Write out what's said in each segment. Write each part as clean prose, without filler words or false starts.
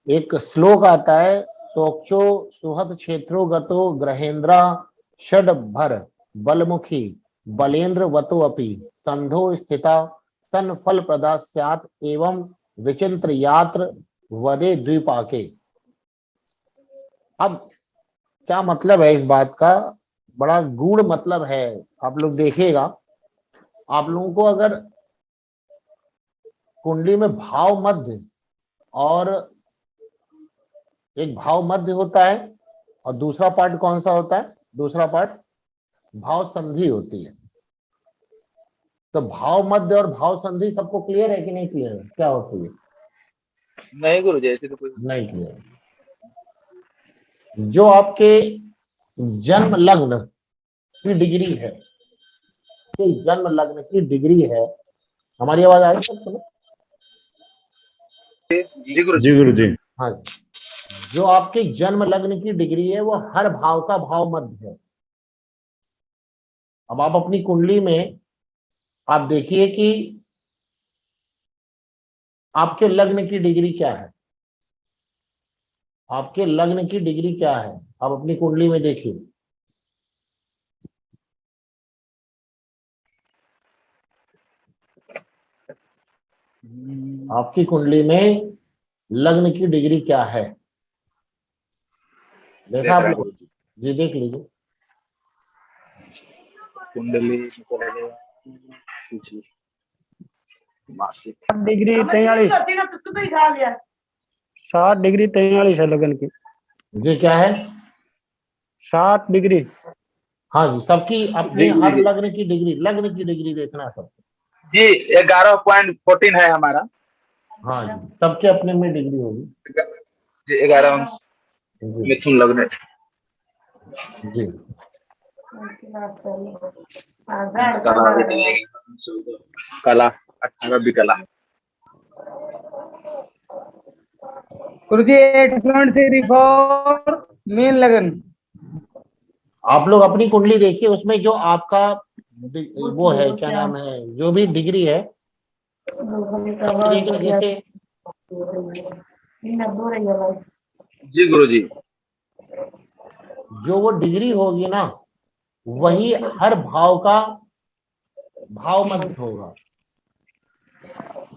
एक श्लोक आता है, सोक्षो सुहत क्षेत्रो गतो ग्रहेन्द्रा षड भर बलमुखी बलेन्द्र वतो अपि संधो स्थिता सन फल प्रदा स्यात् एवं विचित्र यात्र वदे द्विपाके। अब क्या मतलब है इस बात का? बड़ा गूढ़ मतलब है, आप लोग देखिएगा। आप लोगों को अगर कुंडली में भाव मध्य और एक भाव मध्य होता है और दूसरा पार्ट कौन सा होता है? दूसरा पार्ट भाव संधि होती है। तो भाव मध्य और भाव संधि सबको क्लियर है कि नहीं क्लियर है? क्या होती है? नहीं गुरु जी, ऐसे तो कोई नहीं क्लियर। जो आपके जन्म लग्न की डिग्री है, कि जन्म लग्न की डिग्री है, हमारी आवाज आ रही है सबको? जी गुरु जी गुरु जी। हाँ, जो आपके जन्म लग्न की डिग्री है वो हर भाव का भाव मध्य है। अब आप अपनी कुंडली में आप देखिए कि आपके लग्न की डिग्री क्या है। आपके लग्न की डिग्री क्या है, आप अपनी कुंडली में देखिए। आपकी कुंडली में लग्न की डिग्री क्या है, देखा आप लोग? जी देख लीजिए। कुंडली 60 डिग्री 43 है लगन की। ये क्या है? 60 डिग्री। हाँ जी, सबकी अपनी जी, हर जी। लग्न की डिग्री देखना है सबको। जी 11.14 है हमारा। हाँ जी, सबके अपने में डिग्री होगी। जी 11 जी मिथुन लग्न। जी। कला 18 भी कला। गुरु जी 8.34 मेन लगन। आप लोग अपनी कुंडली देखिए, उसमें जो आपका वो है, क्या नाम है, जो भी डिग्री है, जैसे जी गुरु जी। जो वो डिग्री होगी ना, वही हर भाव का भाव मध्य होगा।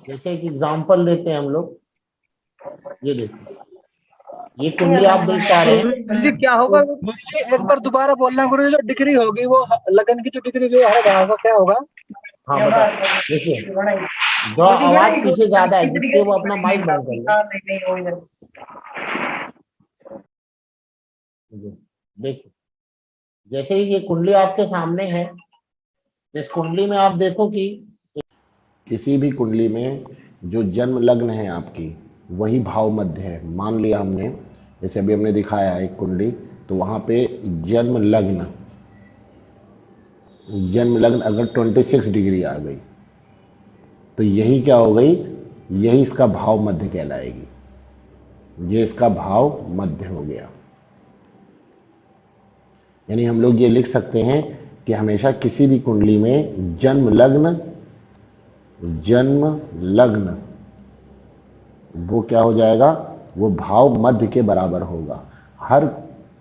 जैसे एक एग्जांपल लेते हैं हम लोग, ये देखिए, ये कुंडली आप देख पा रहे हैं। गुरु जी क्या होगा? एक बार दोबारा बोलना गुरु जी, जो डिग्री होगी वो लगन की जो डिग्री जो हर भाव का क्या होगा? हाँ बता, देखिए जो आवाज पीछे ज्यादा है जिससे वो अपना माइक बंद कर ले। देखिए, जैसे ही ये कुंडली आपके सामने है, इस कुंडली में आप देखो कि किसी भी कुंडली में जो जन्म लग्न है आपकी, वही भाव मध्य है। मान लिया हमने, जैसे अभी हमने दिखाया एक कुंडली, तो वहाँ पे जन्म लग्न अगर 26 डिग्री आ गई तो यही क्या हो गई? यही इसका भाव मध्य कहलाएगी। ये इसका भाव मध्य हो गया। यानी हम लोग ये लिख सकते हैं कि हमेशा किसी भी कुंडली में जन्म लग्न वो क्या हो जाएगा? वो भाव मध्य के बराबर होगा। हर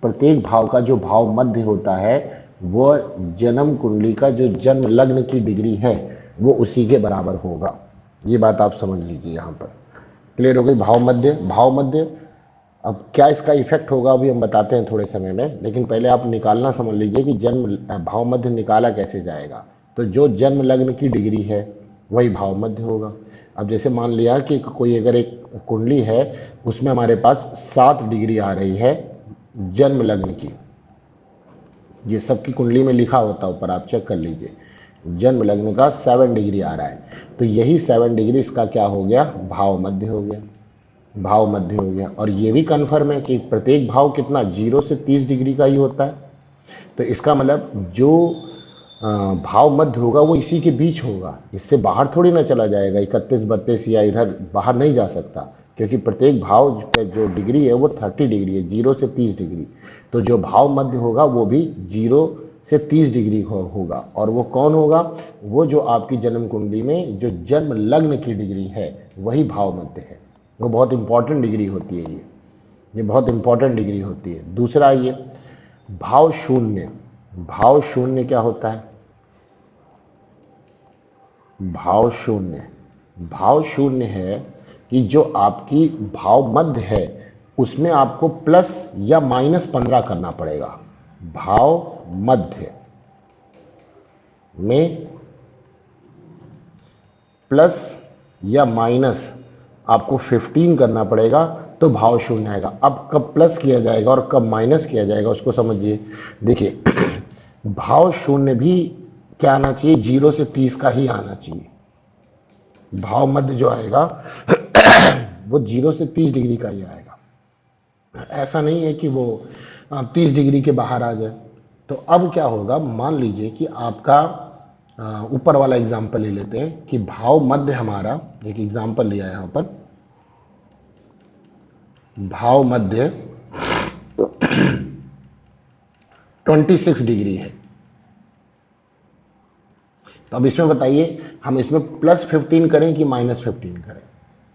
प्रत्येक भाव का जो भाव मध्य होता है वो जन्म कुंडली का जो जन्म लग्न की डिग्री है वो उसी के बराबर होगा। ये बात आप समझ लीजिए। यहाँ पर क्लियर हो गई? भाव मध्य। अब क्या इसका इफेक्ट होगा अभी हम बताते हैं थोड़े समय में, लेकिन पहले आप निकालना समझ लीजिए कि जन्म भाव मध्य निकाला कैसे जाएगा। तो जो जन्म लग्न की डिग्री है वही भाव मध्य होगा। अब जैसे मान लिया कि कोई अगर एक कुंडली है, उसमें हमारे पास 7 डिग्री आ रही है जन्म लग्न की। ये सबकी कुंडली में लिखा होता है ऊपर, आप चेक कर लीजिए। जन्म लग्न का 7 डिग्री आ रहा है, तो यही 7 डिग्री इसका क्या हो गया? भाव मध्य हो गया। भाव मध्य हो गया। और ये भी कन्फर्म है कि प्रत्येक भाव कितना 0 से 30 डिग्री का ही होता है। तो इसका मतलब जो भाव मध्य होगा वो इसी के बीच होगा, इससे बाहर थोड़ी ना चला जाएगा 31 32 या इधर बाहर नहीं जा सकता, क्योंकि प्रत्येक भाव का जो डिग्री है वो 30 डिग्री है, 0 से 30 डिग्री। तो जो भाव मध्य होगा वो भी 0 से 30 डिग्री होगा। और वो कौन होगा? वो जो आपकी जन्म कुंडली में जो जन्म लग्न की डिग्री है वही भाव मध्य है। वो बहुत इंपॉर्टेंट डिग्री होती है ये बहुत इंपॉर्टेंट डिग्री होती है। दूसरा ये भाव शून्य। भाव शून्य क्या होता है? भाव शून्य, भाव शून्य है कि जो आपकी भाव मध्य है उसमें आपको प्लस या माइनस 15 करना पड़ेगा। भाव मध्य में प्लस या माइनस आपको 15 करना पड़ेगा तो भाव शून्य आएगा। अब कब प्लस किया जाएगा और कब माइनस किया जाएगा उसको समझिए। देखिए भाव शून्य भी क्या आना चाहिए? 0 से 30 का ही आना चाहिए। भाव मध्य जो आएगा वो 0 से 30 डिग्री का ही आएगा। ऐसा नहीं है कि वो 30 डिग्री के बाहर आ जाए। तो अब क्या होगा, मान लीजिए कि आपका ऊपर वाला एग्जाम्पल ले लेते हैं कि भाव मध्य हमारा, एक एग्जाम्पल लिया है यहाँ पर, भाव मध्य 26 डिग्री है। तो अब इसमें बताइए हम इसमें प्लस 15 करें कि माइनस 15 करें?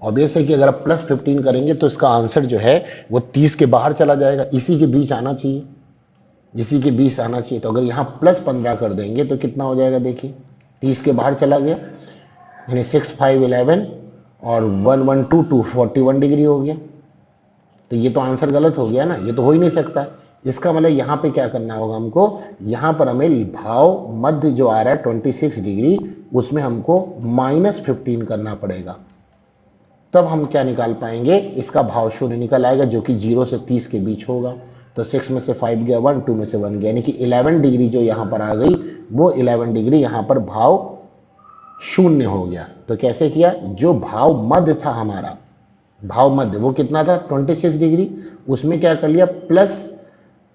ऑब्वियस है कि अगर आप प्लस 15 करेंगे तो इसका आंसर जो है वो 30 के बाहर चला जाएगा, इसी के बीच आना चाहिए, इसी के बीच आना चाहिए। तो अगर यहाँ प्लस 15 कर देंगे तो कितना हो जाएगा? देखिए 30 के बाहर चला गया, यानी 6 5 11 और 1 1 2 2 41 डिग्री हो गया। तो ये तो आंसर गलत हो गया ना, ये तो हो ही नहीं सकता। इसका मतलब यहाँ पे क्या करना होगा हमको, यहाँ पर हमें भाव मध्य जो आ रहा है 26 डिग्री, उसमें हमको माइनस 15 करना पड़ेगा। तब हम क्या निकाल पाएंगे, इसका भाव शून्य निकल आएगा जो कि 0 से 30 के बीच होगा। तो 6 में से 5 गया 1, 2 में से 1 गया, यानी कि 11 डिग्री जो यहाँ पर आ गई वो 11 डिग्री यहाँ पर भाव शून्य हो गया। तो कैसे किया? जो भाव मध्य था हमारा, भाव मध्य वो कितना था? 26 डिग्री। उसमें क्या कर लिया, प्लस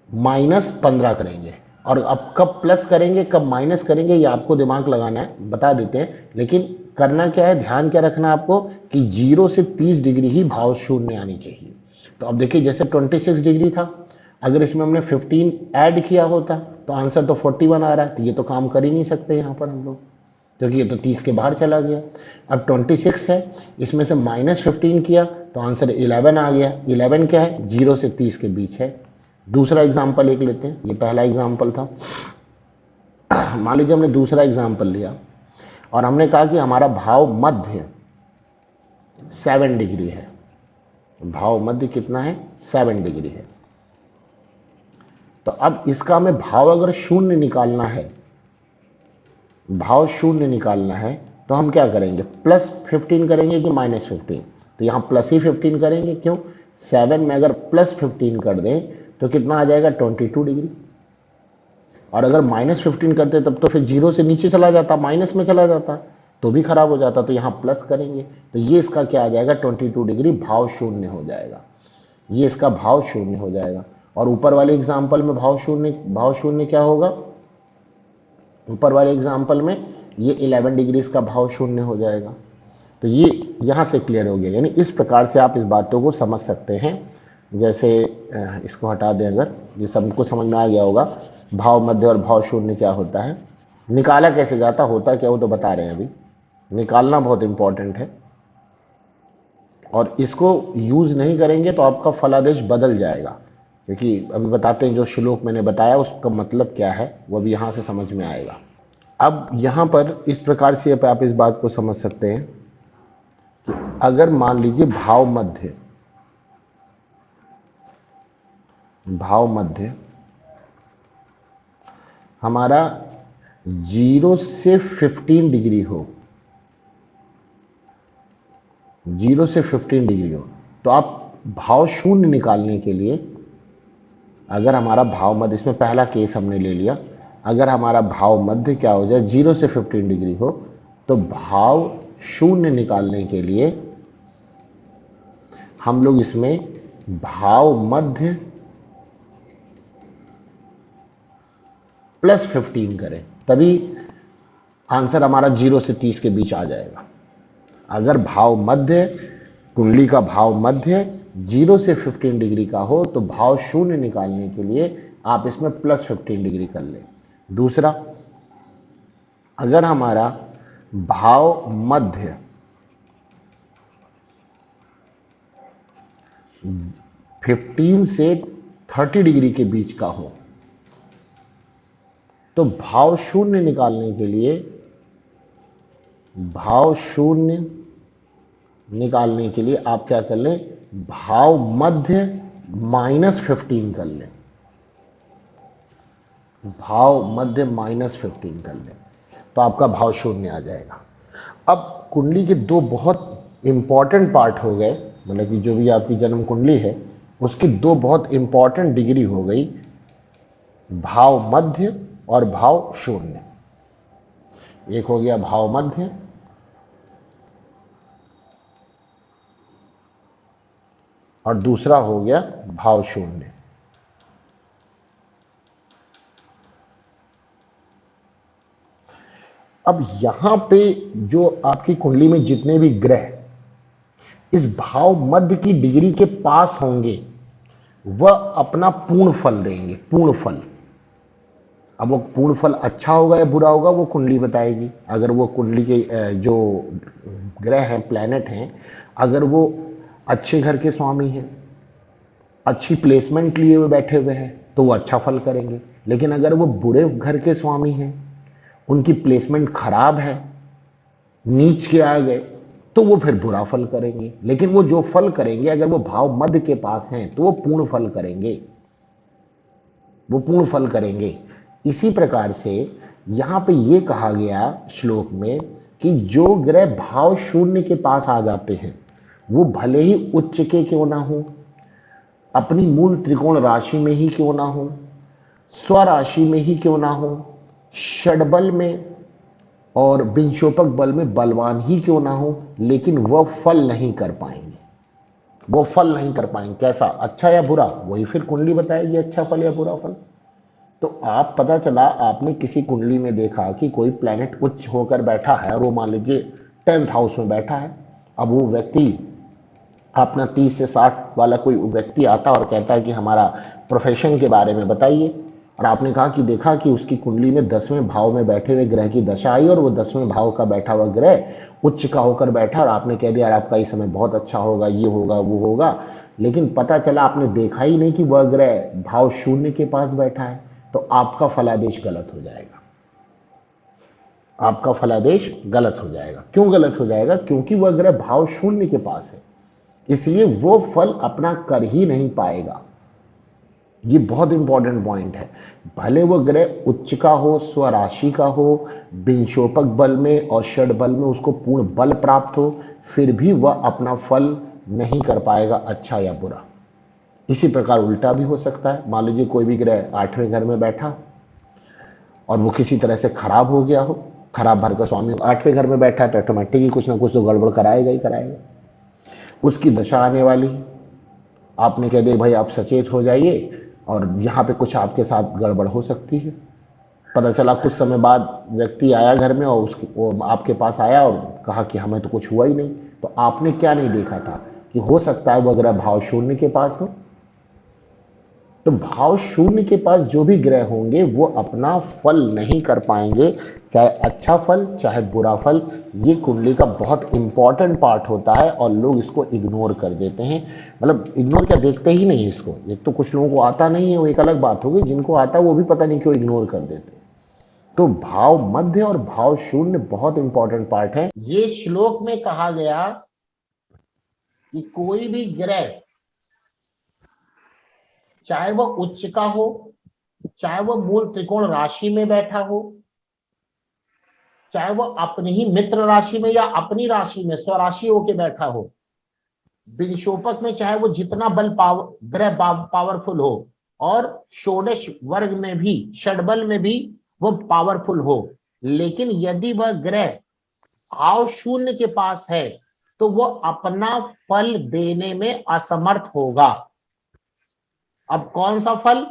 माइनस 15 करेंगे। और अब कब प्लस करेंगे कब माइनस करेंगे ये आपको दिमाग लगाना है, बता देते हैं। लेकिन करना क्या है, ध्यान क्या रखना है आपको कि 0 से 30 डिग्री ही भाव शून्य आनी चाहिए। तो अब देखिए जैसे 26 डिग्री था, अगर इसमें हमने 15 ऐड किया होता तो आंसर तो 41 आ रहा है। तो ये तो काम कर ही नहीं सकते यहाँ पर हम लोग, क्योंकि ये तो 30 के बाहर चला गया। अब 26 है, इसमें से माइनस 15 किया तो आंसर 11 आ गया। 11 क्या है? 0 से 30 के बीच है। दूसरा एग्जाम्पल एक लेते हैं, ये पहला एग्जाम्पल था। मान लीजिए हमने दूसरा एग्जाम्पल लिया और हमने कहा कि हमारा भाव मध्य 7 डिग्री है। भाव मध्य कितना है? 7 डिग्री है। तो अब इसका हमें भाव अगर शून्य निकालना है, भाव शून्य निकालना है तो हम क्या करेंगे, प्लस 15 करेंगे कि माइनस 15? तो यहाँ प्लस ही 15 करेंगे। क्यों? 7 में अगर प्लस 15 कर दें तो कितना आ जाएगा? 22 डिग्री। और अगर माइनस 15 करते तब तो फिर 0 से नीचे चला जाता, माइनस में चला जाता तो भी खराब हो जाता। तो यहाँ प्लस करेंगे तो ये इसका क्या आ जाएगा? 22 डिग्री भाव शून्य हो जाएगा। ये इसका भाव शून्य हो जाएगा। और ऊपर वाले एग्जाम्पल में भाव शून्य क्या होगा? ऊपर वाले एग्जाम्पल में ये 11 डिग्री का भाव शून्य हो जाएगा। तो ये यहाँ से क्लियर हो गया। यानी इस प्रकार से आप इस बातों को समझ सकते हैं। जैसे इसको हटा दें, अगर ये सबको समझ में आ गया होगा भाव मध्य और भाव शून्य क्या होता है, निकाला कैसे जाता, होता क्या वो तो बता रहे हैं अभी। निकालना बहुत इंपॉर्टेंट है और इसको यूज़ नहीं करेंगे तो आपका फलादेश बदल जाएगा। क्योंकि अभी बताते हैं जो श्लोक मैंने बताया उसका मतलब क्या है वो भी यहाँ से समझ में आएगा। अब यहाँ पर इस प्रकार से आप इस बात को समझ सकते हैं कि अगर मान लीजिए भाव मध्य हमारा 0 से 15 डिग्री हो, 0 से 15 डिग्री हो, तो आप भाव शून्य निकालने के लिए, अगर हमारा भाव मध्य, इसमें पहला केस हमने ले लिया, अगर हमारा भाव मध्य क्या हो जाए 0 से 15 डिग्री हो, तो भाव शून्य निकालने के लिए हम लोग इसमें भाव मध्य प्लस 15 करें, तभी आंसर हमारा 0 से 30 के बीच आ जाएगा। अगर भाव मध्य, कुंडली का भाव मध्य 0 से 15 डिग्री का हो तो भाव शून्य निकालने के लिए आप इसमें प्लस 15 डिग्री कर लें। दूसरा, अगर हमारा भाव मध्य 15 से 30 डिग्री के बीच का हो, तो भाव शून्य निकालने के लिए आप क्या कर लें, भाव मध्य -15 कर लें, भाव मध्य -15 कर लें, तो आपका भाव शून्य आ जाएगा। अब कुंडली के दो बहुत इंपॉर्टेंट पार्ट हो गए, मतलब कि जो भी आपकी जन्म कुंडली है उसकी दो बहुत इंपॉर्टेंट डिग्री हो गई, भाव मध्य और भाव शून्य। एक हो गया भाव मध्य और दूसरा हो गया भाव शून्य। अब यहां पे जो आपकी कुंडली में जितने भी ग्रह इस भाव मध्य की डिग्री के पास होंगे वह अपना पूर्ण फल देंगे, पूर्ण फल। अब वो पूर्ण फल अच्छा होगा या बुरा होगा वो कुंडली बताएगी। अगर वो कुंडली के जो ग्रह हैं, प्लैनेट हैं, अगर वो अच्छे घर के स्वामी हैं, अच्छी प्लेसमेंट लिए हुए बैठे हुए हैं, तो वो अच्छा फल करेंगे। लेकिन अगर वो बुरे घर के स्वामी हैं, उनकी प्लेसमेंट खराब है, नीच के आ गए, तो वो फिर बुरा फल करेंगे। लेकिन वो जो फल करेंगे, अगर वो भाव मध्य के पास हैं तो वो पूर्ण फल करेंगे, वो पूर्ण फल करेंगे। इसी प्रकार से यहां पे ये कहा गया श्लोक में कि जो ग्रह भाव शून्य के पास आ जाते हैं वो भले ही उच्च के क्यों ना हो, अपनी मूल त्रिकोण राशि में ही क्यों ना हो, स्वराशि में ही क्यों ना हो, षडबल में और विंशोपक बल में बलवान ही क्यों ना हो, लेकिन वह फल नहीं कर पाएंगे, वो फल नहीं कर पाएंगे। कैसा, अच्छा या बुरा, वही फिर कुंडली बताएगी, अच्छा फल या बुरा फल। तो आप पता चला आपने किसी कुंडली में देखा कि कोई प्लैनेट उच्च होकर बैठा है और वो मान लीजिए 10th हाउस में बैठा है। अब वो व्यक्ति अपना 30 से 60 वाला कोई व्यक्ति आता और कहता है कि हमारा प्रोफेशन के बारे में बताइए, और आपने कहा कि देखा कि उसकी कुंडली में 10वें भाव में बैठे हुए ग्रह की दशा आई और वो 10वें भाव का बैठा हुआ ग्रह उच्च का होकर बैठा, और आपने कह दिया यार आपका इस समय बहुत अच्छा होगा, ये होगा वो होगा। लेकिन पता चला आपने देखा ही नहीं कि वह ग्रह भाव शून्य के पास बैठा है, तो आपका फलादेश गलत हो जाएगा, आपका फलादेश गलत हो जाएगा। क्यों गलत हो जाएगा? क्योंकि वह ग्रह भाव शून्य के पास है, इसलिए वो फल अपना कर ही नहीं पाएगा। ये बहुत इंपॉर्टेंट पॉइंट है। भले वो ग्रह उच्च का हो, स्वराशि का हो, विंशोपक बल में और षड बल में उसको पूर्ण बल प्राप्त हो, फिर भी वह अपना फल नहीं कर पाएगा, अच्छा या बुरा। इसी प्रकार उल्टा भी हो सकता है। मान लीजिए कोई भी ग्रह 8वें घर में बैठा और वो किसी तरह से खराब हो गया हो, खराब घर का स्वामी 8वें घर में बैठा है तो ऑटोमेटिक ही कुछ ना कुछ तो गड़बड़ कराएगा ही कराएगा। उसकी दशा आने वाली, आपने कह दिया भाई आप सचेत हो जाइए और यहाँ पे कुछ आपके साथ गड़बड़ हो सकती है। पता चला कुछ समय बाद व्यक्ति आया घर में और वो आपके पास आया और कहा कि हमें तो कुछ हुआ ही नहीं। तो आपने क्या नहीं देखा था कि हो सकता है वो अगर भाव शून्य के पास हो, तो भाव शून्य के पास जो भी ग्रह होंगे वो अपना फल नहीं कर पाएंगे, चाहे अच्छा फल चाहे बुरा फल। ये कुंडली का बहुत इंपॉर्टेंट पार्ट होता है और लोग इसको इग्नोर कर देते हैं। मतलब इग्नोर क्या, देखते ही नहीं इसको। एक तो कुछ लोगों को आता नहीं है, वो एक अलग बात होगी, जिनको आता है वो भी पता नहीं क्यों इग्नोर कर देते हैं। तो भाव मध्य और भाव शून्य बहुत इंपॉर्टेंट पार्ट है। ये श्लोक में कहा गया कि कोई भी ग्रह चाहे वह उच्च का हो, चाहे वह मूल त्रिकोण राशि में बैठा हो, चाहे वह अपनी ही मित्र राशि में या अपनी राशि में स्वराशि होके बैठा हो, विंशोपक में चाहे वो जितना बल ग्रह पावरफुल हो, और षोडश वर्ग में भी, षडबल में भी वो पावरफुल हो, लेकिन यदि वह ग्रह भाव शून्य के पास है तो वो अपना फल देने में असमर्थ होगा। अब कौन सा फल?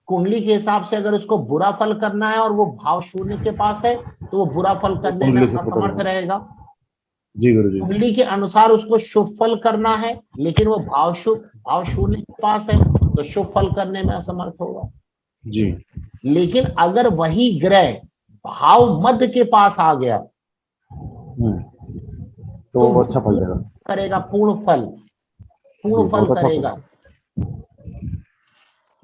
कुंडली के हिसाब से अगर उसको बुरा फल करना है और वो भाव शून्य के पास है तो वो बुरा फल करने में असमर्थ रहेगा। जी गुरुजी। कुंडली के अनुसार उसको शुभ फल करना है, लेकिन वो भाव शून्य के पास है तो शुभ फल करने में असमर्थ होगा। जी। लेकिन अगर वही ग्रह भाव मध्य के पास आ गया तो वो अच्छा फल देगा, करेगा पूर्ण फल। पूर्ण जी, फल बहुत अच्छा करेगा।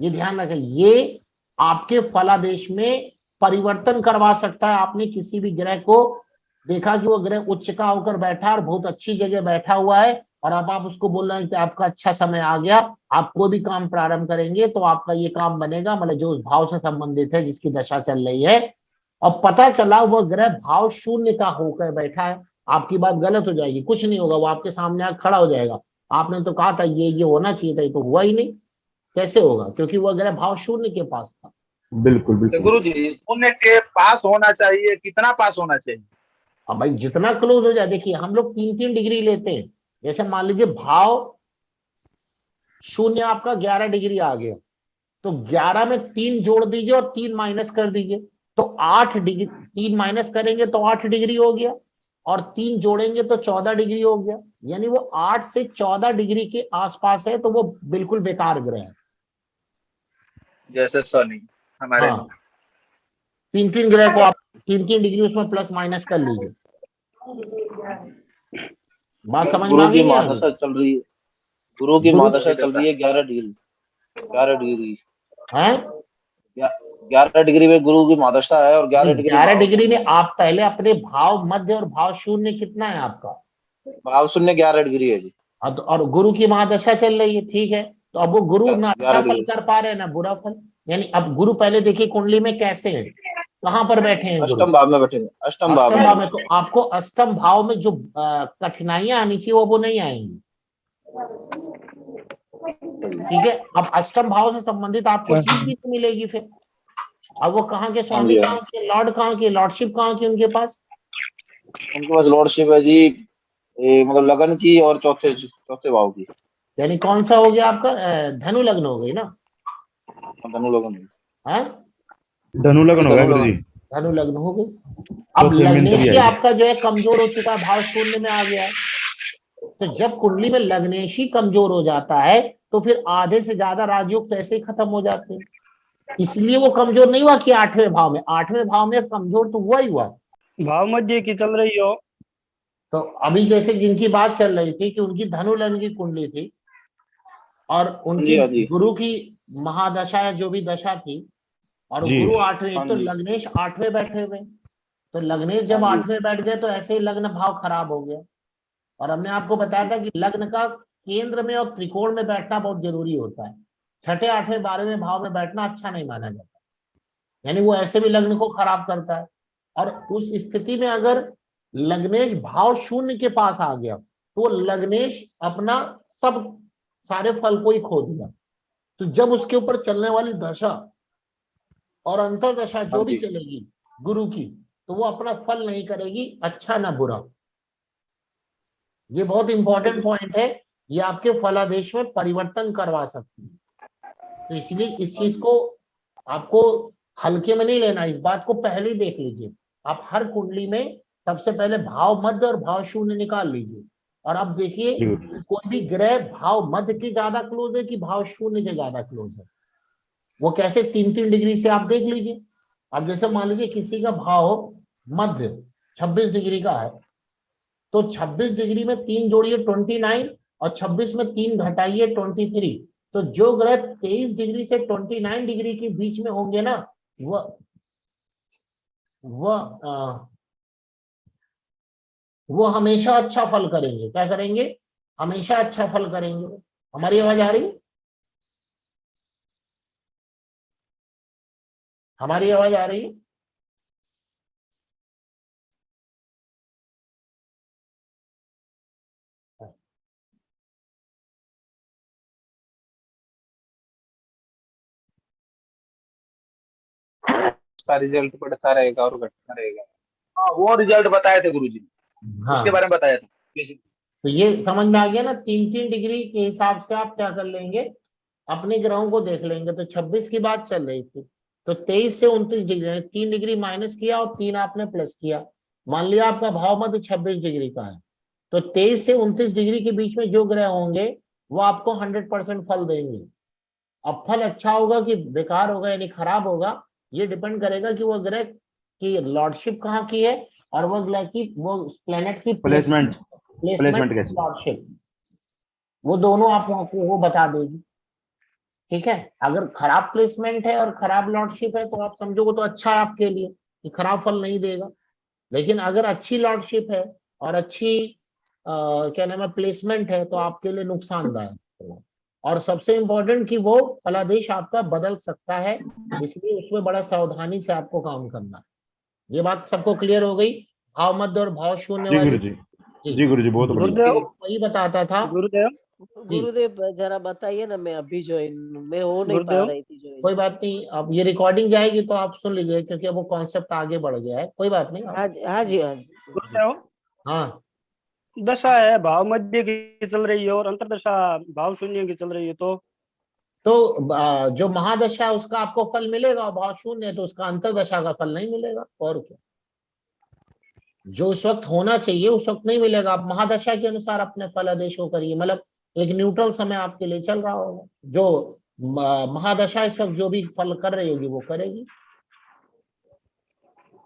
ये ध्यान रखें, ये आपके फलादेश में परिवर्तन करवा सकता है। आपने किसी भी ग्रह को देखा कि वो ग्रह उच्च का होकर बैठा और बहुत अच्छी जगह बैठा हुआ है, और अब आप उसको बोल रहे हैं कि आपका अच्छा समय आ गया, आप कोई भी काम प्रारंभ करेंगे तो आपका ये काम बनेगा, मतलब जो उस भाव से संबंधित है जिसकी दशा चल रही है। और पता चला वो ग्रह भाव शून्य का होकर बैठा है, आपकी बात गलत हो जाएगी, कुछ नहीं होगा, वो आपके सामने आकर खड़ा हो जाएगा। आपने तो कहा था ये होना चाहिए था, ये तो हुआ ही नहीं। कैसे होगा? क्योंकि वो ग्रह भाव शून्य के पास था। बिल्कुल तो बिल्कुल। गुरु जी शून्य के पास होना चाहिए, कितना पास होना चाहिए? अब भाई जितना क्लोज हो जाए, देखिए हम लोग 3-3 डिग्री लेते हैं। जैसे मान लीजिए भाव शून्य आपका 11 डिग्री आ गया, तो 11 में 3 जोड़ दीजिए और 3 माइनस कर दीजिए, तो 8 डिग्री। 3 माइनस करेंगे तो 8 डिग्री हो गया, और 3 जोड़ेंगे तो 14 डिग्री हो गया। यानी वो 8 से 14 डिग्री के आसपास है, तो वो बिल्कुल बेकार ग्रह है। जैसे शनि हमारे हाँ, 3-3 ग्रह को आप 3-3 डिग्री उसमें प्लस माइनस कर लीजिए। बात समझ में गुरु आ की गई नहीं आ गई? महादशा चल रही है, गुरु की गुरु महादशा चल रही है 11 डिग्री है 11 डिग्री में गुरु की महादशा है और 11 डिग्री 11 भाव डिग्री शून्य। में आप पहले अपने भाव मध्य और भाव शून्य कितना है आपका? भाव शून्य 11 डिग्री है जी। हाँ, तो और गुरु की महादशा चल रही है, ठीक है, तो अब वो गुरु ना अच्छा 11 फल डिग्री कर पा रहे हैं ना बुरा फल। यानी अब गुरु पहले देखिए कुंडली में कैसे है, कहाँ पर बैठे हैं गुरु? अष्टम भाव में बैठेंगे, अष्टम भाव अष्टम भाव में। में। तो आपको अष्टम भाव में जो कठिनाइयां आनी चाहिए वो नहीं आएंगी। ठीक है, अब अष्टम भाव से संबंधित आपको चीज भी नहीं मिलेगी फिर। अब वो कहाँ के हाँ स्वामी, जी, कहाँ के लॉर्ड, कहाँ की लॉर्डशिप, कहाँ की उनके पास? उनके पास लॉर्डशिप है जी, मतलब लगन की और चौथे भाव की। यानी कौन सा हो गया आपका? धनु लग्न हो गई ना? धनु लगन है। है, धनु लगन हो गया धनु गुरु जी। लगन। धनु लग्न हो गई। अब चौथे में लग्नेश इंद्रिय ही है। आपका जो है कमजोर हो चुका है, भाव शून्य में आ गया है। तो जब कुंडली में लग्नेश ही कमजोर हो जाता है, तो फिर आधे से ज्यादा राजयोग तो ऐसे ही खत्म हो जाते हैं। इसलिए वो कमजोर नहीं हुआ कि 8वें भाव में, 8वें भाव में कमजोर तो हुआ ही हुआ। भाव मध्य की चल रही हो। तो अभी जैसे जिनकी बात चल रही थी कि उनकी धनु लग्न की कुंडली थी और हाँ उनकी जी, हाँ जी, गुरु की महादशा या जो भी दशा थी, और जी। गुरु 8वें, हाँ तो जी, लग्नेश 8वें बैठे हुए। तो लग्नेश हाँ जब जी, 8वें बैठ गए तो ऐसे ही लग्न भाव खराब हो गया। और हमने आपको बताया था कि लग्न का केंद्र में और त्रिकोण में बैठना बहुत जरूरी होता है। 6ठे 8वें 12वें भाव में बैठना अच्छा नहीं माना जाता, यानी वो ऐसे भी लग्न को खराब करता है। और उस स्थिति में अगर लग्नेश भाव शून्य के पास आ गया तो लग्नेश अपना सब सारे फल को ही खो दिया। तो जब उसके ऊपर चलने वाली दशा और अंतरदशा हाँ जो भी जी, चलेगी गुरु की, तो वो अपना फल नहीं करेगी, अच्छा ना बुरा। ये बहुत इंपॉर्टेंट पॉइंट है, ये आपके फलादेश में परिवर्तन करवा सकती है। तो इसलिए इस हाँ चीज जी। को आपको हल्के में नहीं लेना, इस बात को पहले ही देख लीजिए। आप हर कुंडली में सबसे पहले भाव मध्य और भाव शून्य निकाल लीजिए, और अब देखिए जी गुरु जी। कोई भी ग्रह भाव मध्य के ज्यादा क्लोज है कि भाव शून्य के ज्यादा क्लोज है। वो कैसे? 3-3 डिग्री से आप देख लीजिए। अब जैसे मान लीजिए किसी का भाव मध्य 26 डिग्री का है, तो 26 डिग्री में 3 जोड़िए 29, और 26 में 3 घटाइए 23। तो जो ग्रह 23 डिग्री से 29 डिग्री के बीच में होंगे ना, वह वो हमेशा अच्छा फल करेंगे। क्या करेंगे? हमेशा अच्छा फल करेंगे। हमारी आवाज आ रही है? हमारी आवाज आ रही है? उसका रिजल्ट बढ़ता रहेगा और घटता रहेगा। हाँ वो रिजल्ट बताए थे गुरुजी, उसके हाँ, बारे में बताया था। तो ये समझ में आ गया ना। 3-3 डिग्री के हिसाब से आप क्या कर लेंगे, अपने ग्रहों को देख लेंगे। तो 26 की बात चल रही थी, तो 23 से 29 डिग्री, 3 डिग्री माइनस किया और 3 आपने प्लस किया। मान लिया आपका भाव मध्य 26 डिग्री का है, तो 23 से 29 डिग्री के बीच में जो ग्रह होंगे वो आपको 100% फल देंगे। अब फल अच्छा होगा कि बेकार होगा यानी खराब होगा, ये डिपेंड करेगा कि वो ग्रह की लॉर्डशिप कहाँ की है, और वो ग्रह की, वो प्लेनेट की प्लेसमेंट प्लेसमेंट कैसी? लॉर्डशिप। वो दोनों आपको वो बता देगी। ठीक है, अगर खराब प्लेसमेंट है और खराब लॉर्डशिप है तो आप समझोगे तो अच्छा है आपके लिए कि खराब फल नहीं देगा। लेकिन अगर अच्छी लॉर्डशिप है और अच्छी क्या नाम है प्लेसमेंट है तो आपके लिए नुकसानदायक है। और सबसे इंपॉर्टेंट कि वो फलादेश आपका बदल सकता है, इसलिए उसमें बड़ा सावधानी से आपको काम करना है। ये बात सबको क्लियर हो गई? भाव मध्य और भाव शून्य जी वाली। गुरुजी, जी गुरुजी, बहुत बढ़िया। गुरुदेव वही बताता था। गुरुदेव जी। गुरुदेव जरा बताइए ना, मैं अभी ज्वाइन, मैं हो नहीं पा गुरुदेव रही थी ज्वाइन। कोई बात नहीं, अब ये रिकॉर्डिंग जाएगी तो आप सुन लीजिए, क्योंकि अब वो कॉन्सेप्ट आगे बढ़ गया है। कोई बात नहीं हाँ जी, हाँ जी, हाँ जी। गुरुदेव हाँ, दशा है भाव मध्य की चल रही है और अंतरदशा भाव शून्य की चल रही है, तो जो महादशा है उसका आपको फल मिलेगा, और भाव शून्य है तो उसका अंतरदशा का फल नहीं मिलेगा। और क्या, जो उस वक्त होना चाहिए उस वक्त नहीं मिलेगा। आप महादशा के अनुसार अपने फल आदेश को करिए, मतलब एक न्यूट्रल समय आपके लिए चल रहा होगा। जो महादशा इस वक्त जो भी फल कर रही होगी वो करेगी।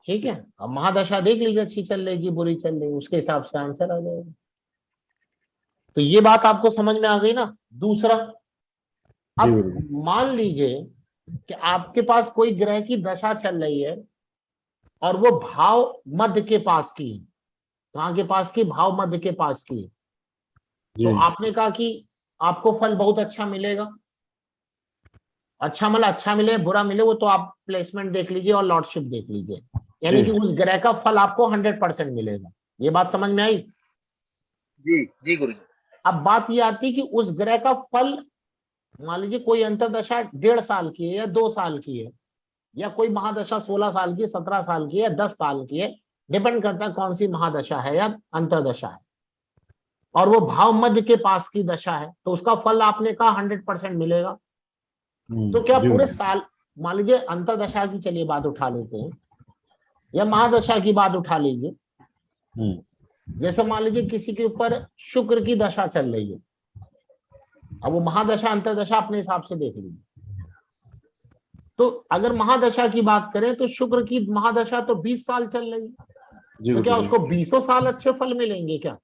ठीक है, अब महादशा देख लीजिए, अच्छी चल रही बुरी चल रही, उसके हिसाब से आंसर आ जाएगा। तो ये बात आपको समझ में आ गई ना। दूसरा, जी अब गुरुजी, मान लीजिए कि आपके पास कोई ग्रह की दशा चल रही है और वो भाव मध्य के पास की है। कहाँ के पास की? भाव मध्य के पास की है। जी तो आपने कहा कि आपको फल बहुत अच्छा मिलेगा। अच्छा मतलब अच्छा मिले बुरा मिले वो तो आप प्लेसमेंट देख लीजिए और लॉर्डशिप देख लीजिए, यानी जी। कि उस ग्रह का फल आपको 100% मिलेगा। ये बात समझ में आई? जी जी गुरुजी। अब बात ये आती है कि उस ग्रह का फल, मान लीजिए कोई अंतरदशा 1.5 साल की है या 2 साल की है, या कोई महादशा 16 साल की, 17 साल की है, 10 साल की है, डिपेंड करता है कौन सी महादशा है या अंतरदशा है, और वो भाव मध्य के पास की दशा है, तो उसका फल आपने कहा 100% मिलेगा। तो क्या जी पूरे गुरुजी, साल, मान लीजिए अंतरदशा की चलिए बात उठा लेते हैं या महादशा की बात उठा लीजिए। जैसे मान लीजिए किसी के ऊपर शुक्र की दशा चल रही है, अब वो महादशा अंतरदशा अपने हिसाब से देख लीजिए। तो अगर महादशा की बात करें तो शुक्र की महादशा तो 20 साल चल रही है, जी तो क्या गुरुजी। उसको 20 साल अच्छे फल मिलेंगे क्या?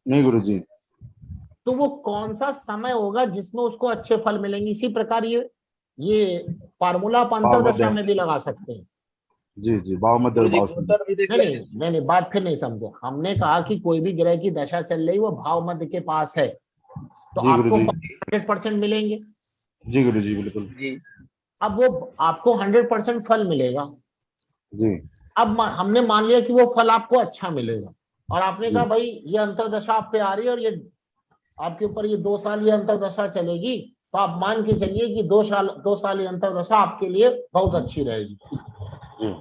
नहीं गुरुजी। तो वो कौन सा समय होगा जिसमें उसको अच्छे फल मिलेंगे? इसी प्रकार ये फार्मूला आप अंतरदशा में भी लगा सकते हैं। जी जी, भाव मध्य और गुरुजी भाव शून्य। गोचर भी देख नहीं लेते नहीं नहीं नहीं, बात फिर नहीं समझे। हमने कहा कि कोई भी ग्रह की दशा चल रही वो भाव मध्य के पास है तो जी आपको गुरुजी, 100% मिलेंगे। जी गुरुजी, बिल्कुल। जी। अब वो आपको 100% फल मिलेगा। जी अब हमने मान लिया कि वो फल आपको अच्छा मिलेगा, और आपने जी कहा भाई ये अंतरदशा आप पे आ रही है और ये आपके ऊपर ये 2 साल ये अंतरदशा चलेगी, तो आप मान के चलिए कि 2 साल ये अंतरदशा आपके लिए बहुत अच्छी रहेगी। जी।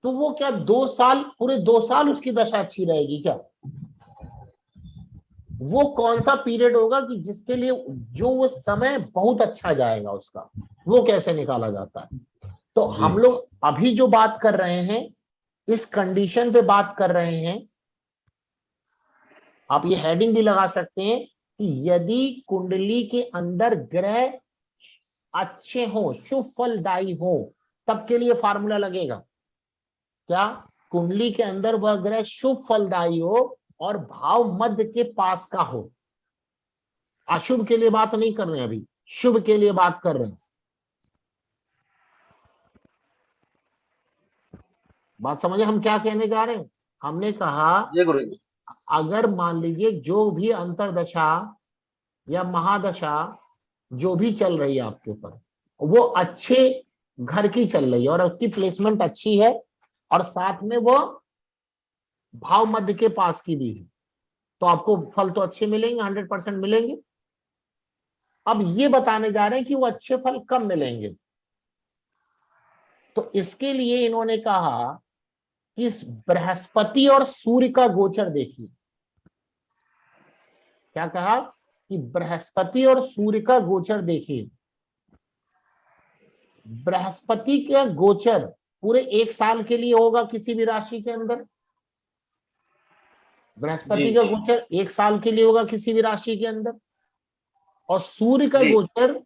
तो वो क्या 2 साल, पूरे 2 साल उसकी दशा अच्छी रहेगी क्या? वो कौन सा पीरियड होगा कि जिसके लिए जो वो समय बहुत अच्छा जाएगा उसका, वो कैसे निकाला जाता है? तो जी। हम लोग अभी जो बात कर रहे हैं इस कंडीशन पे बात कर रहे हैं। आप ये हेडिंग भी लगा सकते हैं कि यदि कुंडली के अंदर ग्रह अच्छे हो, शुभ फलदायी हो, तब के लिए फार्मूला लगेगा। क्या? कुंडली के अंदर वह ग्रह शुभ फलदायी हो और भाव मध्य के पास का हो। अशुभ के लिए बात नहीं कर रहे हैं, अभी शुभ के लिए बात कर रहे हैं। बात समझे हम क्या कहने जा रहे हैं? हमने कहा ये गुरुजी। अगर मान लीजिए जो भी अंतरदशा या महादशा जो भी चल रही है आपके ऊपर, वो अच्छे घर की चल रही है और उसकी प्लेसमेंट अच्छी है, और साथ में वो भाव मध्य के पास की भी है, तो आपको फल तो अच्छे मिलेंगे, 100% मिलेंगे। अब ये बताने जा रहे हैं कि वो अच्छे फल कब मिलेंगे। तो इसके लिए इन्होंने कहा कि इस बृहस्पति और सूर्य का गोचर देखिए। क्या कहा? कि बृहस्पति और सूर्य का गोचर देखिए। बृहस्पति का गोचर पूरे 1 साल के लिए होगा किसी भी राशि के अंदर। बृहस्पति जी का जी। गोचर 1 साल के लिए होगा किसी भी राशि के अंदर, और सूर्य का जी। गोचर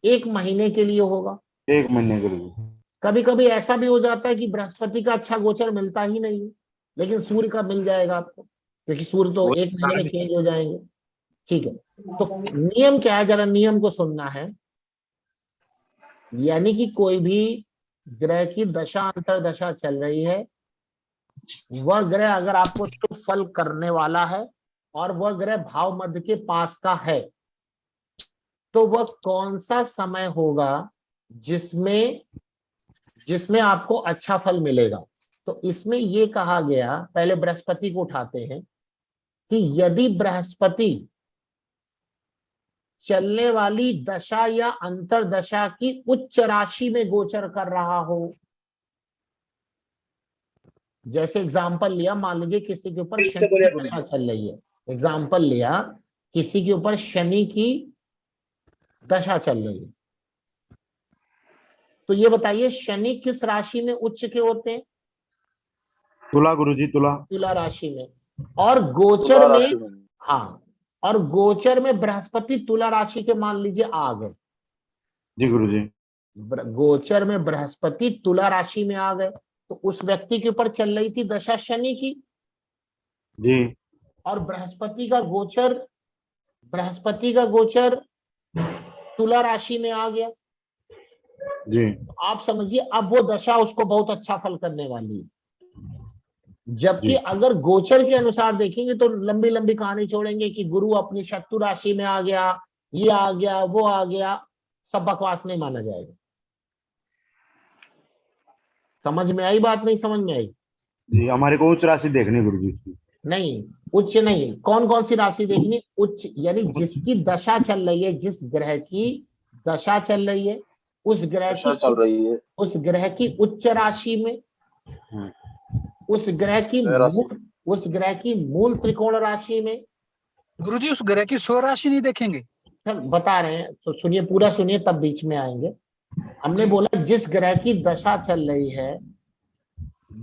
1 महीने के लिए होगा। 1 महीने गुरुजी। कभी कभी ऐसा भी हो जाता है कि बृहस्पति का अच्छा गोचर मिलता ही नहीं है, लेकिन सूर्य का मिल जाएगा आपको, क्योंकि सूर्य तो वो 1 महीने में चेंज हो जाएंगे। ठीक है, तो नियम क्या है, जरा नियम को सुनना है। यानी कि कोई भी ग्रह की दशा अंतरदशा चल रही है, वह ग्रह अगर आपको शुभ फल करने वाला है और वह ग्रह भाव मध्य के पास का है, तो वह कौन सा समय होगा जिसमें जिसमें आपको अच्छा फल मिलेगा। तो इसमें ये कहा गया, पहले बृहस्पति को उठाते हैं, कि यदि बृहस्पति चलने वाली दशा या अंतरदशा की उच्च राशि में गोचर कर रहा हो, जैसे एग्जाम्पल लिया, मान लीजिए किसी के ऊपर शनि की दशा चल रही है, एग्जाम्पल लिया किसी के ऊपर शनि की दशा चल रही है, तो ये बताइए शनि किस राशि में उच्च के होते हैं? तुला गुरुजी, तुला। तुला राशि में। और गोचर में, हाँ, और गोचर में बृहस्पति तुला राशि के मान लीजिए आ गए। जी गुरुजी। गोचर में बृहस्पति तुला राशि में आ गए, तो उस व्यक्ति के ऊपर चल रही थी दशा शनि की, जी। और बृहस्पति का गोचर तुला राशि में आ गया। जी। तो आप समझिए अब वो दशा उसको बहुत अच्छा फल करने वाली है। जबकि अगर गोचर के अनुसार देखेंगे तो लंबी लंबी कहानी छोड़ेंगे कि गुरु अपनी शत्रु राशि में आ गया, ये आ गया, वो आ गया, सब बकवास नहीं माना जाएगा। समझ में आई बात, नहीं समझ में आई? जी, हमारे को उच्च राशि देखनी गुरुजी। नहीं, उच्च नहीं, कौन कौन सी राशि देखनी? उच्च यानी जिसकी दशा चल रही है, जिस ग्रह की दशा चल रही है, उस ग्रह की उच्च राशि में, उस ग्रह की मूल त्रिकोण राशि में। गुरुजी उस ग्रह की स्व राशि नहीं देखेंगे? सर बता रहे हैं तो सुनिए, पूरा सुनिए तब बीच में आएंगे। हमने बोला जिस ग्रह की दशा चल रही है,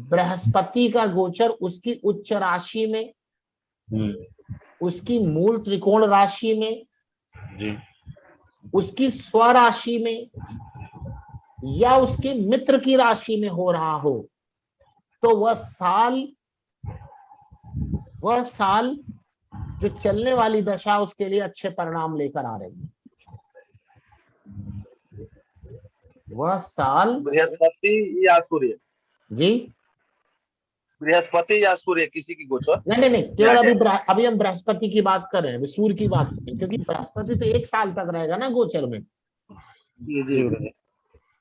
बृहस्पति का गोचर उसकी उच्च राशि में, उसकी मूल त्रिकोण राशि में, जी। उसकी स्वराशि में या उसके मित्र की राशि में हो रहा हो, तो वह साल जो चलने वाली दशा उसके लिए अच्छे परिणाम लेकर आ रही है। वह साल बृहस्पति या सूर्य, जी, बृहस्पति या सूर्य किसी की गोचर नहीं, केवल अभी हम बृहस्पति की बात कर रहे हैं, सूर्य की बात नहीं, क्योंकि बृहस्पति तो 1 साल तक रहेगा ना गोचर में। जी।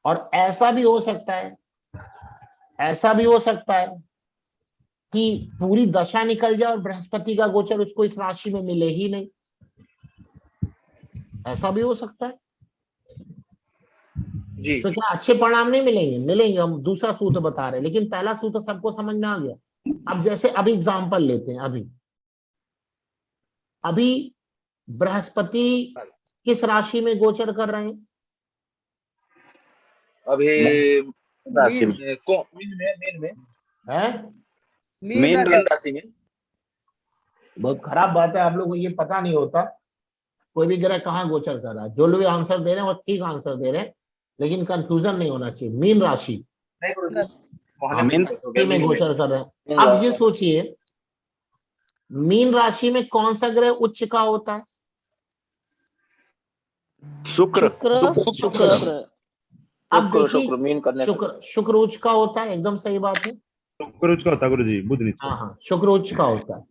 और ऐसा भी हो सकता है कि पूरी दशा निकल जाए और बृहस्पति का गोचर उसको इस राशि में मिले ही नहीं, ऐसा भी हो सकता है जी। तो क्या अच्छे परिणाम नहीं मिलेंगे? हम दूसरा सूत्र बता रहे हैं, लेकिन पहला सूत्र सबको समझ में आ गया। अब जैसे अभी एग्जांपल लेते हैं, अभी बृहस्पति किस राशि में गोचर कर रहे हैं? अभी राशि में मीन राशि में। बहुत खराब बात है, आप लोगों को ये पता नहीं होता कोई भी ग्रह कहाँ गोचर कर रहा है। जो लोग आंसर दे रहे हैं वो ठीक आंसर दे रहे हैं, लेकिन कंफ्यूजन नहीं होना चाहिए। मीन राशि में गोचर कर रहे हैं। अब ये सोचिए, मीन राशि में कौन सा ग्रह उच्च का होता है? शुक्र। अब देखिए शुक्र उच्च का होता है, एकदम सही बात है। शुक्र उच्च का होता है गुरुजी, बुध नीच। हाँ, शुक्र उच्च का होता है।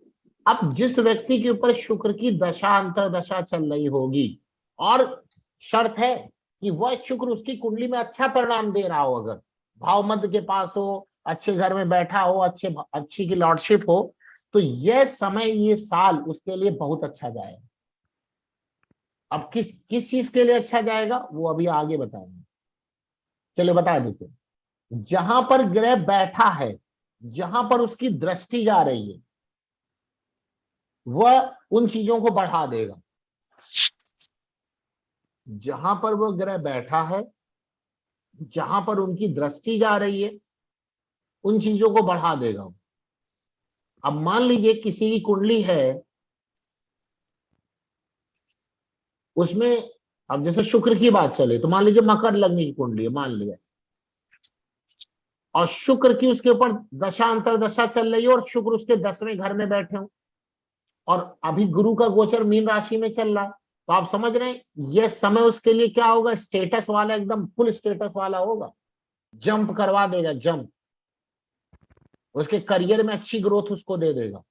अब जिस व्यक्ति के ऊपर शुक्र की दशा अंतरदशा चल रही होगी, और शर्त है कि वह शुक्र उसकी कुंडली में अच्छा परिणाम दे रहा हो, अगर भाव मध्य के पास हो, अच्छे घर में बैठा हो, अच्छी की लॉर्डशिप हो, तो यह समय, ये साल उसके लिए बहुत अच्छा जाएगा। अब किस चीज के लिए अच्छा जाएगा वो अभी आगे बताएंगे। चलिए बता देते, जहां पर ग्रह बैठा है, जहां पर उसकी दृष्टि जा रही है, वह उन चीजों को बढ़ा देगा। जहां पर वह ग्रह बैठा है, जहां पर उनकी दृष्टि जा रही है, उन चीजों को बढ़ा देगा। अब मान लीजिए किसी की कुंडली है, उसमें अब जैसे शुक्र की बात चले तो मान लीजिए मकर लग्न की कुंडली है, मान लिया, और शुक्र की उसके ऊपर दशा अंतरदशा चल रही है और शुक्र उसके 10वें घर में बैठे हो, और अभी गुरु का गोचर मीन राशि में चल रहा है, तो आप समझ रहे हैं ये समय उसके लिए क्या होगा, स्टेटस वाला, एकदम फुल स्टेटस वाला होगा, जंप करवा देगा, जंप, उसके करियर में अच्छी ग्रोथ उसको दे देगा।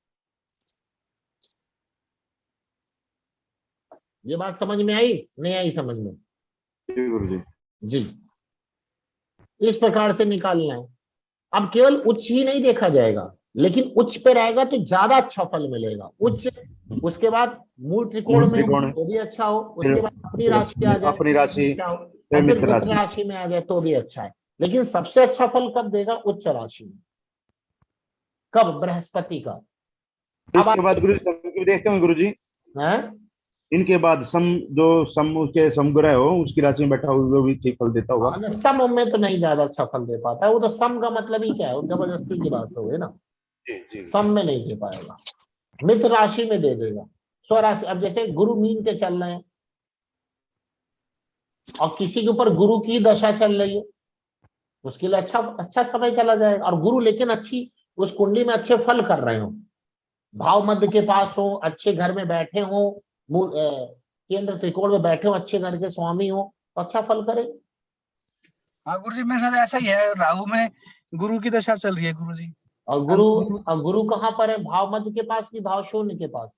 ये बात समझ में आई, नहीं आई समझ में? जी गुरुजी। जी, इस प्रकार से निकालना है। अब केवल उच्च ही नहीं देखा जाएगा, लेकिन उच्च पे रहेगा तो ज्यादा अच्छा फल मिलेगा। उच्च, उसके बाद मूल त्रिकोण मूल में त्रिकोण, हो तो भी अच्छा हो, उसके फिर- बाद अपनी राशि आ जाए अपनी राशि, अच्छा हो, फिर और फिर मित्र मित्र राशि। राशि में आ जाए तो भी अच्छा है। लेकिन सबसे अच्छा फल कब देगा? उच्च राशि में। कब? बृहस्पति का। फिर अब इसके आप बाद गुरुजी सम देखते हैं गुरुजी, हैं, इनके बाद सम, जो सम के समग्रह हो उसकी राशि में बैठा हो वो भी ठीक फल देता होगा। सम में तो नहीं ज्यादा अच्छा फल दे पाता है, वो तो सम का मतलब ही क्या है, वो जबरदस्ती की बात हो गई ना, जी जी सम में नहीं दे पाएगा, मित्र राशि में दे देगा। स्वराशि, अब जैसे गुरु मीन के चल रहे हैं और किसी के ऊपर गुरु की दशा चल रही है, उसके लिए अच्छा अच्छा समय चला जाएगा। और गुरु लेकिन अच्छी उस कुंडली में अच्छे फल कर रहे हो, भाव मध्य के पास हो, अच्छे घर में बैठे हो, केंद्र त्रिकोण में बैठे हो, अच्छे घर के स्वामी हो, तो अच्छा फल करे। हाँ गुरुजी, मेरे साथ ऐसा ही है, राहु में गुरु की दशा चल रही है गुरुजी। और गुरु कहाँ पर है? भाव मध्य के पास कि भाव शून्य के पास?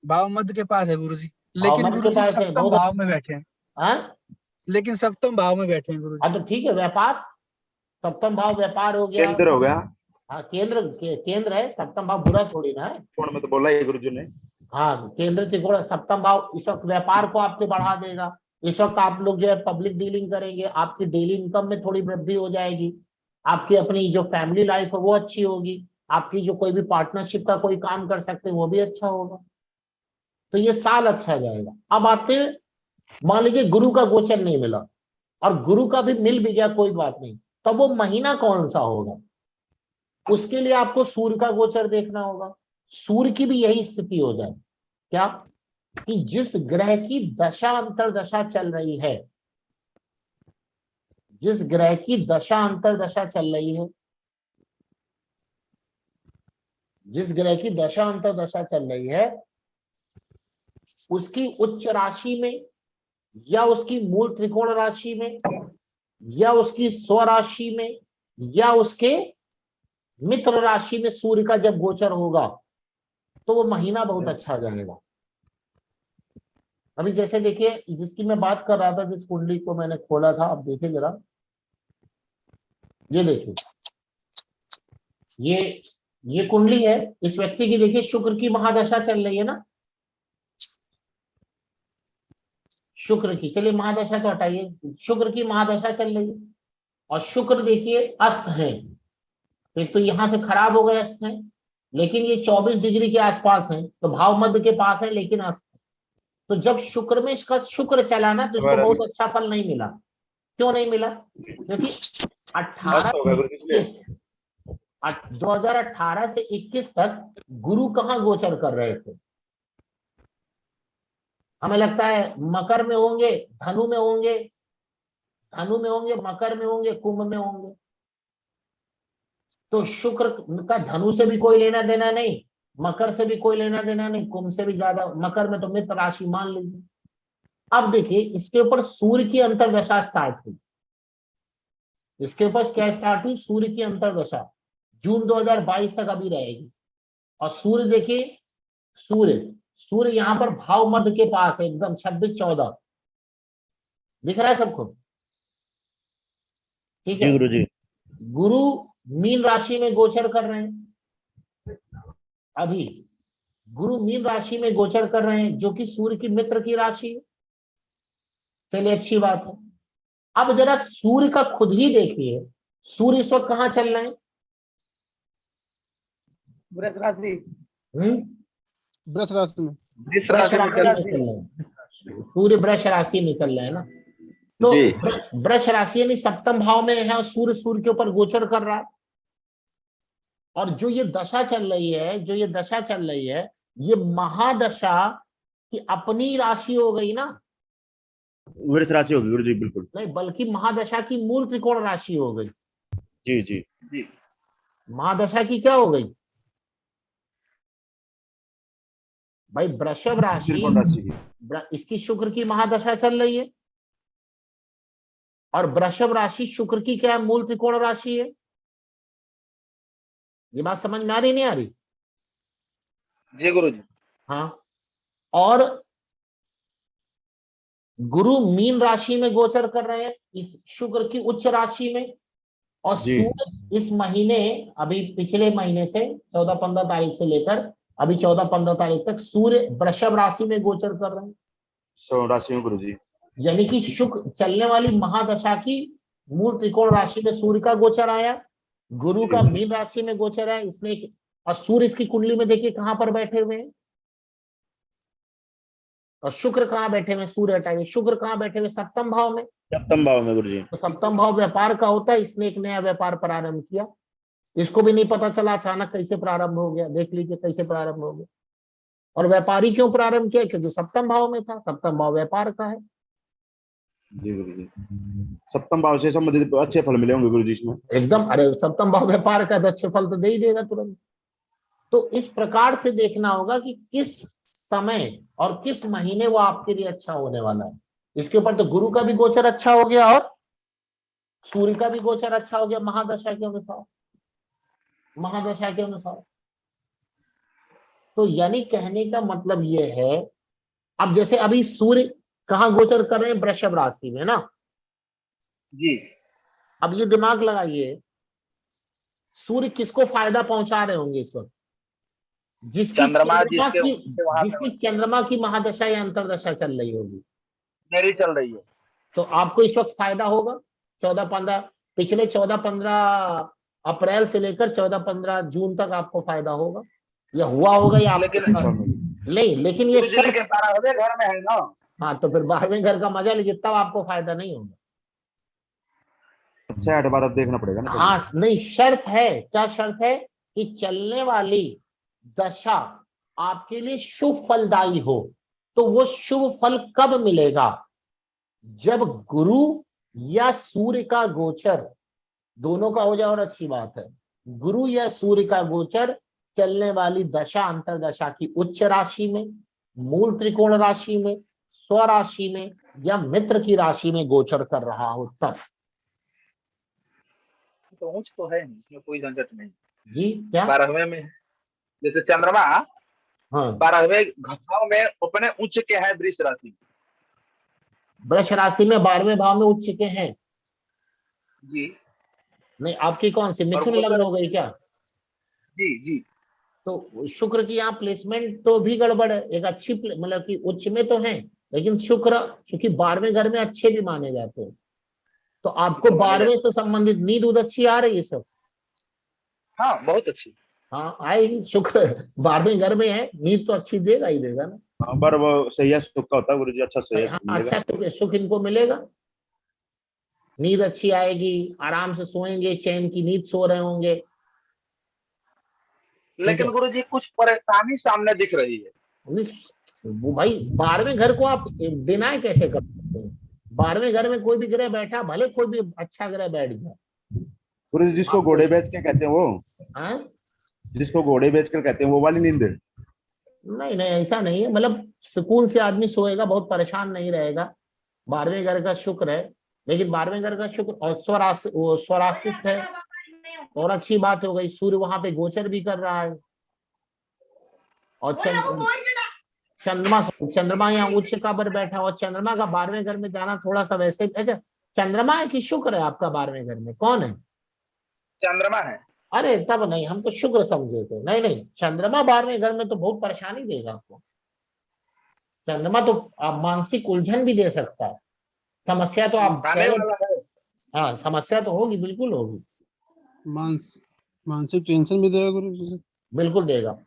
भाव मध्य के पास है गुरुजी, भाव लेकिन मध्य के गुरुजी पास है, सप्तम बहुत भाव में बैठे हैं। हाँ? लेकिन सप्तम भाव में बैठे हैं गुरुजी। हाँ तो ठीक है, व्यापार, सप्तम भाव व्यापार हो गया। केंद्र हो गया, हाँ केंद्र है, सप्तम भाव बुरा थोड़ी ना है। कोण में तो बोला ही गुरुजी ने। हाँ, केंद्र त्रिकोण, सप्तम भाव इस वक्त व्यापार को आपके बढ़ा देगा। इस वक्त आप लोग जो है पब्लिक डीलिंग करेंगे, आपकी डेली इनकम में थोड़ी वृद्धि हो जाएगी, आपकी अपनी जो फैमिली लाइफ है वो अच्छी होगी, आपकी जो कोई भी पार्टनरशिप का कोई काम कर सकते हैं वो भी अच्छा होगा। तो ये साल अच्छा जाएगा। अब आते हैं, मान लीजिए गुरु का गोचर नहीं मिला और गुरु का भी मिल भी गया, कोई बात नहीं, तब वो महीना कौन सा होगा? उसके लिए आपको सूर्य का गोचर देखना होगा। सूर्य की भी यही स्थिति हो जाए क्या, कि जिस ग्रह की दशा अंतरदशा चल रही है, जिस ग्रह की दशा अंतरदशा चल रही है, जिस ग्रह की दशा अंतरदशा चल रही है, उसकी उच्च राशि में या उसकी मूल त्रिकोण राशि में या उसकी स्वराशि में या उसके मित्र राशि में सूर्य का जब गोचर होगा तो वो महीना बहुत अच्छा जाएगा। अभी जैसे देखिए, जिसकी मैं बात कर रहा था, जिस कुंडली को मैंने खोला था, आप देखिए जरा, ये देखिए, ये कुंडली है इस व्यक्ति की। देखिए शुक्र की महादशा चल रही है ना, शुक्र की, चलिए महादशा तो हटाइए, शुक्र की महादशा चल रही है और शुक्र देखिए अस्त है। एक तो यहां से खराब हो गए अस्त है, लेकिन ये 24 डिग्री के आसपास है, तो भाव मध्य के पास है लेकिन अस्त है। तो जब शुक्र में इसका शुक्र चला ना, तो इसको बहुत अच्छा फल नहीं मिला। क्यों नहीं मिला? क्योंकि 2018 से 21 तक गुरु कहाँ गोचर कर रहे थे? हमें लगता है मकर में होंगे, धनु में होंगे, मकर में होंगे, कुंभ में होंगे। तो शुक्र का धनु से भी कोई लेना देना नहीं, मकर से भी कोई लेना देना नहीं, कुंभ से भी ज्यादा, मकर में तो मित्र राशि मान लीजिए। अब देखिए इसके ऊपर सूर्य की अंतरदशा स्टार्ट हुई, इसके ऊपर क्या स्टार्ट हुई? सूर्य की अंतरदशा जून 2022 तक अभी रहेगी। और सूर्य देखिए, सूर्य यहां पर भाव मध्य के पास है, एकदम 26-14 दिख रहा है सबको? ठीक है। गुरुजी। गुरु मीन राशि में गोचर कर रहे हैं, अभी गुरु मीन राशि में गोचर कर रहे हैं, जो कि सूर्य की मित्र की राशि है। चलिए अच्छी बात है। अब जरा सूर्य का खुद ही देखिए, सूर्य इस वक्त कहां चल रहे हैं? वृष राशि, वृष राशि में, वृष राशि में चल चल रहे हैं। सूर्य वृष राशि में चल रहे हैं ना, तो वृष राशि यानी सप्तम भाव में है और सूर्य के ऊपर गोचर कर रहा है। और जो ये दशा चल रही है, ये महादशा की अपनी राशि हो गई ना, वृष राशि होगी गुरुजी, बिल्कुल। नहीं बल्कि महादशा की मूल त्रिकोण राशि हो गई। जी जी। महादशा की क्या हो गई? भाई वृषभ राशि, त्रिकोण राशि की। इसकी शुक्र की महादशा चल रही है, और वृषभ राशि शुक्र की क्या है, मूल त्रिकोण राशि है। ये बात समझ में आ रही नहीं आ रही? जी गुरुजी। हाँ, और गुरु मीन राशि में गोचर कर रहे हैं इस शुक्र की उच्च राशि में, और जी। सूर्य इस महीने, अभी पिछले महीने से 14-15 तारीख से लेकर अभी 14-15 तारीख तक सूर्य वृषभ राशि में गोचर कर रहे हैं। राशि में गुरुजी। यानी कि शुक्र चलने वाली महादशा की मूल त्रिकोण राशि में सूर्य का गोचर आया, गुरु का मीन राशि में गोचर है इसमें, और सूर्य इसकी कुंडली में देखिए कहां पर बैठे हुए हैं, और शुक्र कहां बैठे हुए, सूर्य हटाइए, शुक्र कहां बैठे हुए, सप्तम भाव में। सप्तम भाव में गुरुजी। तो सप्तम भाव व्यापार का होता है, इसने एक नया व्यापार प्रारंभ किया, इसको भी नहीं पता चला अचानक कैसे प्रारंभ हो गया, देख लीजिए कैसे प्रारंभ हो गया। और व्यापारी क्यों प्रारंभ किया, क्योंकि सप्तम भाव में था, सप्तम भाव व्यापार का है। जी गुरुजी। सप्तम भाव से संबंधित अच्छे फल मिले होंगे गुरुजी इसमें। एकदम, अरे सप्तम भाव व्यापार का तो अच्छे फल तो दे ही देगा तुरंत। तो इस प्रकार से देखना होगा कि किस समय और किस महीने वो आपके लिए अच्छा होने वाला है। इसके ऊपर तो गुरु का भी गोचर अच्छा हो गया और सूर्य का भी गोचर अच्छा हो गया महादशा के अनुसार, महादशा के अनुसार। तो यानी कहने का मतलब ये है, अब जैसे अभी सूर्य कहाँ गोचर कर रहे हैं, वृषभ राशि में ना जी। अब ये दिमाग लगाइए, सूर्य किसको फायदा पहुंचा रहे होंगे इस वक्त, जिसकी चंद्रमा की महादशा या अंतरदशा चल रही होगी, मेरी चल रही है, तो आपको इस वक्त फायदा होगा। 14-15 पिछले 14-15 अप्रैल से लेकर 14-15 जून तक आपको फायदा होगा, या हुआ होगा, या नहीं, लेकिन ये घर में है ना। हाँ, तो फिर 12वें घर का मजा लीजिए, तब आपको फायदा नहीं होगा। अच्छा 8-12 देखना पड़ेगा ना। हाँ, नहीं, शर्त है, क्या शर्त है, कि चलने वाली दशा आपके लिए शुभ फलदायी हो। तो वो शुभ फल कब मिलेगा, जब गुरु या सूर्य का गोचर दोनों का हो जाए, और अच्छी बात है, गुरु या सूर्य का गोचर चलने वाली दशा अंतरदशा की उच्च राशि में, मूल त्रिकोण राशि में, स्वराशि में, या मित्र की राशि में गोचर कर रहा हो तब। तो ऊंच तो है नहीं, इसमें कोई झंझट नहीं। जी क्या? 12वें में जैसे चंद्रमा, हाँ, 12वें घटाव में अपने उच्च के है वृष राशि में। वृष राशि में 12वें भाव में उच्च के हैं। जी। नहीं, आपकी कौन सी मिथुन लग्न हो गई क्या? जी जी। तो शुक्र की यहाँ प्लेसमेंट तो भी गड़बड़ है, एक अच्छी मतलब कि उच्च में तो है, लेकिन शुक्र क्योंकि 12वें घर में अच्छे भी माने जाते हैं, तो आपको 12वें से संबंधित नींद उद अच्छी आ रही है सब? हाँ, बहुत अच्छी। हाँ, आएगी, शुक्र 12वें घर में है, नींद तो अच्छी देगा ही देगा ना। हाँ, पर वो सही सुख का होता है गुरुजी, अच्छा सही अच्छा सुख इनको मिलेगा, नींद अच्छी आएगी, आराम से सोएंगे, चैन की नींद सो रहे होंगे। लेकिन गुरुजी कुछ परेशानी सामने दिख रही है। वो भाई 12वें घर को आप डिनाय कैसे कर सकते हैं? 12वें घर में कोई भी ग्रह बैठा, भले कोई भी अच्छा ग्रह बैठ जाए। गुरुजी जिसको घोड़े बेच के कहते हैं वो, हाँ, जिसको घोड़े बेच कर कहते हैं वो वाली नींद है? नहीं नहीं, ऐसा नहीं है, मतलब सुकून से आदमी सोएगा, बहुत परेशान नहीं रहेगा। 12वें घर का शुक्र है, लेकिन 12वें घर का शुक्र और स्वराशित है, और अच्छी बात हो गई, सूर्य वहां पे गोचर भी कर रहा है, और चंद्रमा यहाँ उच्च का पर बैठा, और चंद्रमा का 12वें घर में जाना थोड़ा सा वैसे। अच्छा, चंद्रमा है कि शुक्र है आपका 12वें घर में, कौन है? चंद्रमा है। अरे तब नहीं, हम तो शुक्र समझे थे। नहीं नहीं, चंद्रमा 12वें घर में तो बहुत परेशानी देगा आपको। चंद्रमा तो आप मानसिक उलझन भी दे सकता है, समस्या तो आप हाँ, समस्या तो होगी, बिल्कुल होगी, मानसिक टेंशन भी देगा गुरु जी? बिल्कुल देगा।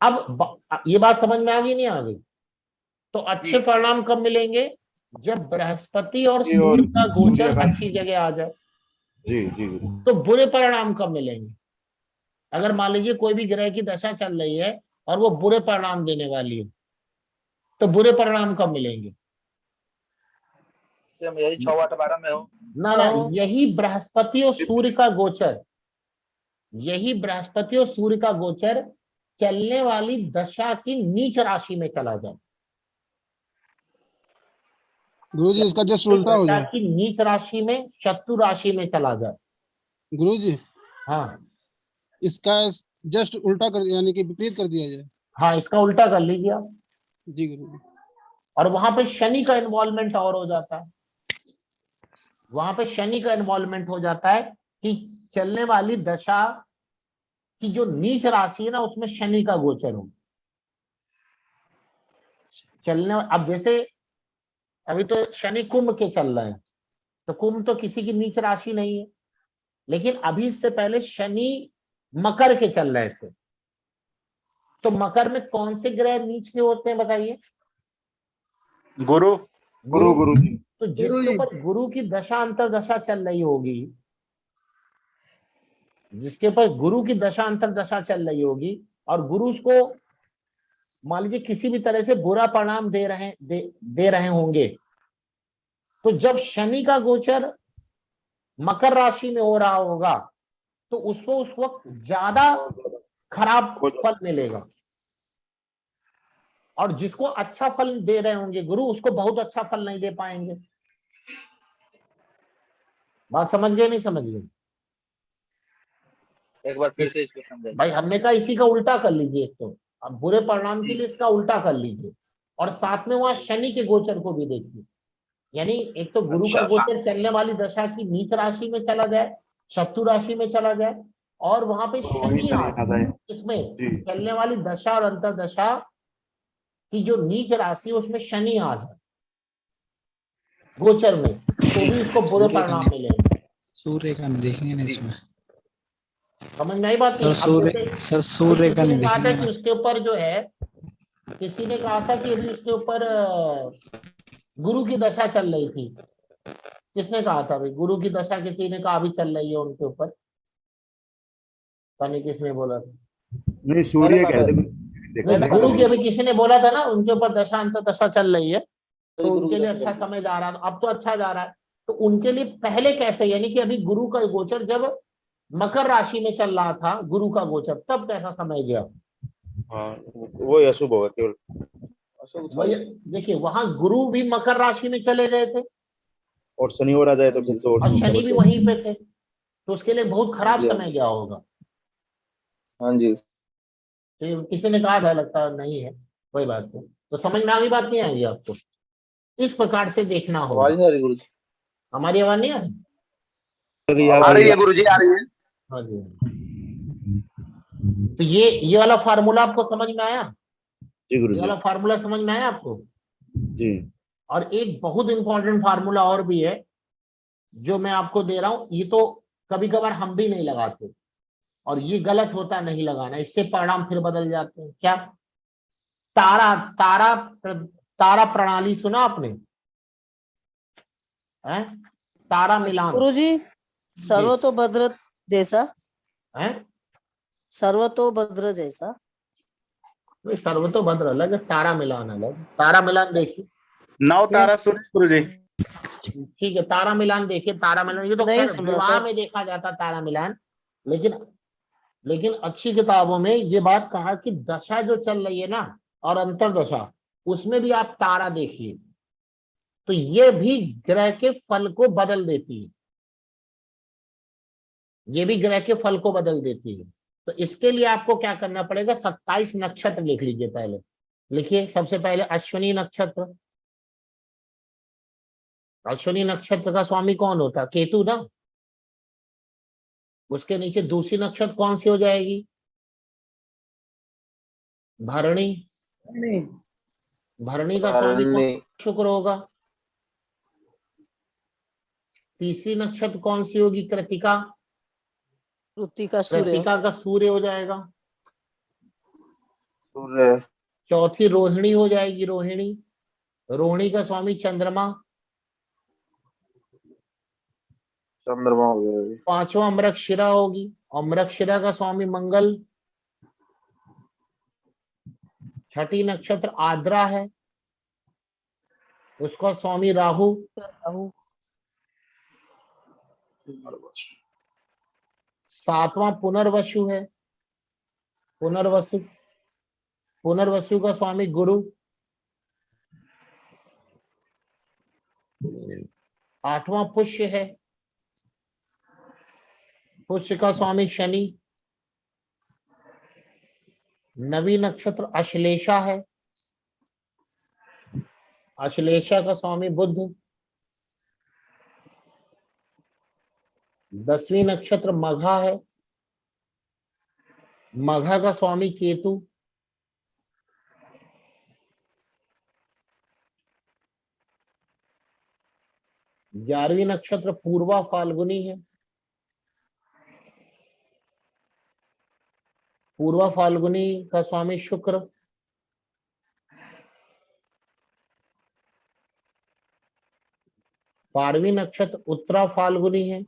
अब ये बात समझ में आ गई नहीं आ गई? तो अच्छे परिणाम कब मिलेंगे, जब बृहस्पति और सूर्य का गोचर अच्छी जगह आ जाए। जी जी। तो बुरे परिणाम कब मिलेंगे, अगर मान लीजिए कोई भी ग्रह की दशा चल रही है और वो बुरे परिणाम देने वाली है, तो बुरे परिणाम कब मिलेंगे? यही 6-8-12 में हो ना, यही बृहस्पति और सूर्य का गोचर, यही बृहस्पति और सूर्य का गोचर चलने वाली दशा की नीच राशि में चला जाए। गुरुजी इसका जस्ट उल्टा हो दशा जाए। की नीच राशि में, शत्रु राशि में चला जाए। गुरुजी हाँ इसका जस्ट उल्टा कर, यानी कि विपरीत कर दिया जाए। हाँ, इसका उल्टा कर लीजिए आप। जी गुरुजी। और वहां पे शनि का इन्वॉल्वमेंट और हो जाता है। वहां पे शनि का इन्वॉल्वमेंट हो जाता है कि चलने वाली दशा की जो नीच राशि है ना, उसमें शनि का गोचर हो। अब जैसे अभी तो शनि कुंभ के चल रहे हैं, तो कुंभ तो किसी की नीच राशि नहीं है, लेकिन अभी इससे पहले शनि मकर के चल रहे थे। तो मकर में कौन से ग्रह नीच के होते हैं बताइए? गुरु गुरुजी। तो जिसके ऊपर गुरु की दशा अंतरदशा चल रही होगी, जिसके ऊपर गुरु की दशा अंतरदशा चल रही होगी, और गुरु उसको मान लीजिए किसी भी तरह से बुरा परिणाम दे रहे होंगे, तो जब शनि का गोचर मकर राशि में हो रहा होगा, तो उसको उस वक्त ज्यादा खराब फल मिलेगा। और जिसको अच्छा फल दे रहे होंगे गुरु, उसको बहुत अच्छा फल नहीं दे पाएंगे। बात समझ गए नहीं समझ गए? एक बार फिर से इसको समझाइए। भाई हमने कहा इसी का उल्टा कर लीजिए। एक तो अब बुरे परिणाम के लिए इसका उल्टा कर लीजिए, और साथ में वहां शनि के गोचर को भी देखिए। यानी एक तो गुरु का गोचर चलने वाली दशा की नीच राशि में चला जाए, शत्रु राशि में चला जाए, और वहां पे शनि आ जाए। इसमें चलने वाली दशा और अंतरदशा की जो नीच राशि, उसमें शनि आ जाए गोचर में, तो भी उसको बुरे परिणाम मिलेंगे। सूर्य का नहीं देखेंगे ना इसमें। समझ में आई बात? सर सूर्य का नहीं कहा था देखेंगे कि ना। उसके ऊपर जो है, किसी ने कहा था कि अभी उसके ऊपर गुरु की दशा चल रही थी। किसने कहा था भाई गुरु की दशा? किसी ने कहा अभी चल रही है उनके ऊपर, पता नहीं किसने बोला था। नहीं सूर्य कहते गुरु की अभी किसी ने बोला था ना, उनके ऊपर दशा अंतर दशा चल रही है, तो उनके लिए अच्छा समय जा रहा था। अब तो अच्छा जा रहा है, तो उनके लिए पहले कैसे, यानी कि अभी गुरु का गोचर जब मकर राशि में चल रहा था, गुरु का गोचर, तब कैसा समय गया? वो अशुभ होगा केवल। देखिए वहां गुरु भी मकर राशि में चले गए थे, और शनि हो आ जाए तो फिर तो और शनि भी वहीं पे थे, तो उसके लिए बहुत खराब समय गया होगा। हाँ जी। तो किसी ने कहा था, लगता नहीं है, कोई बात नहीं। तो समझ में आ गई बात? नहीं आएगी आपको? इस प्रकार से देखना होगा। आवाज नहीं आ रही गुरु जी? हमारी आवाज नहीं आ रही? आ रही है गुरुजी, आ रही है। हाँ जी। तो ये वाला फार्मूला आपको समझ में आया? जी ये गुरुजी। वाला फार्मूला समझ में आया आपको? जी। और एक बहुत इंपॉर्टेंट फार्मूला और भी है जो मैं आपको दे रहा हूं। ये तो कभी कभार हम भी नहीं लगाते, और ये गलत होता नहीं लगाना, इससे परिणाम फिर बदल जाते हैं। क्या? तारा तारा तारा प्रणाली सुना आपने? है तारा मिलान? गुरुजी सर्वतोभद्र जैसा, है सर्वतोभद्र जैसा। सर्वतोभद्र अलग है, तारा मिलान अलग। तारा मिलान देखिए, नौ तारा सूर्य गुरुजी। ठीक है। तारा मिलान देखिए, तारा मिलान ये तो नहीं खैर सुना विवाह सर। में देखा जाता तारा मिलान, लेकिन अच्छी किताबों में ये बात कहा कि दशा जो चल रही है ना, और अंतरदशा, उसमें भी आप तारा देखिए, तो ये भी ग्रह के फल को बदल देती है। ये भी ग्रह के फल को बदल देती है। तो इसके लिए आपको क्या करना पड़ेगा? 27 नक्षत्र लिख लीजिए। पहले लिखिए, सबसे पहले अश्विनी नक्षत्र। अश्विनी नक्षत्र का स्वामी कौन होता है? केतु ना। उसके नीचे दूसरी नक्षत्र कौन सी हो जाएगी? भरणी। भरणी का स्वामी कौन? शुक्र होगा। तीसरी नक्षत्र कौन सी होगी? कृतिका। कृतिका सूर्य। कृतिका का सूर्य हो जाएगा। सूर्य। चौथी रोहिणी हो जाएगी। रोहिणी। रोहिणी का स्वामी चंद्रमा। चंद्रमा हो गया। पांचवा मृगशिरा होगी, और मृगशिरा का स्वामी मंगल। छठी नक्षत्र आद्रा है, उसका स्वामी राहु। सातवां पुनर्वसु है। पुनर्वसु पुनर्वसु का स्वामी गुरु, 8वां पुष्य है, पुष्य का स्वामी शनि, 9वीं नक्षत्र अश्लेषा है, अश्लेषा का स्वामी बुध, 10वीं नक्षत्र मघा है, मघा का स्वामी केतु, 11वीं नक्षत्र पूर्वा फाल्गुनी है, पूर्वा फाल्गुनी का स्वामी शुक्र, 12वीं नक्षत्र उत्तरा फाल्गुनी है,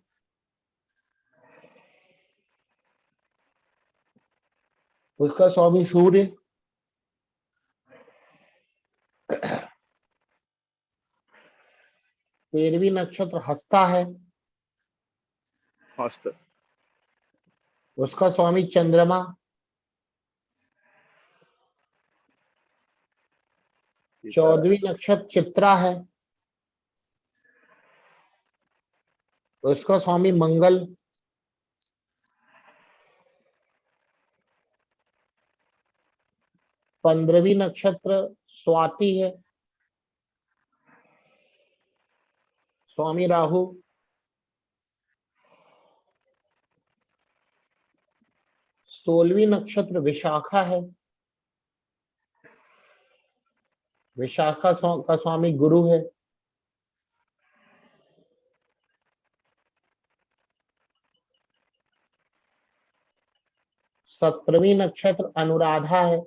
उसका स्वामी सूर्य, 13वीं नक्षत्र हस्ता है, उसका स्वामी चंद्रमा, 14वीं नक्षत्र चित्रा है, उसका स्वामी मंगल, 15वीं नक्षत्र स्वाति है, स्वामी राहु, 16वीं नक्षत्र विशाखा है, विशाखा का स्वामी गुरु है, 17वीं नक्षत्र अनुराधा है,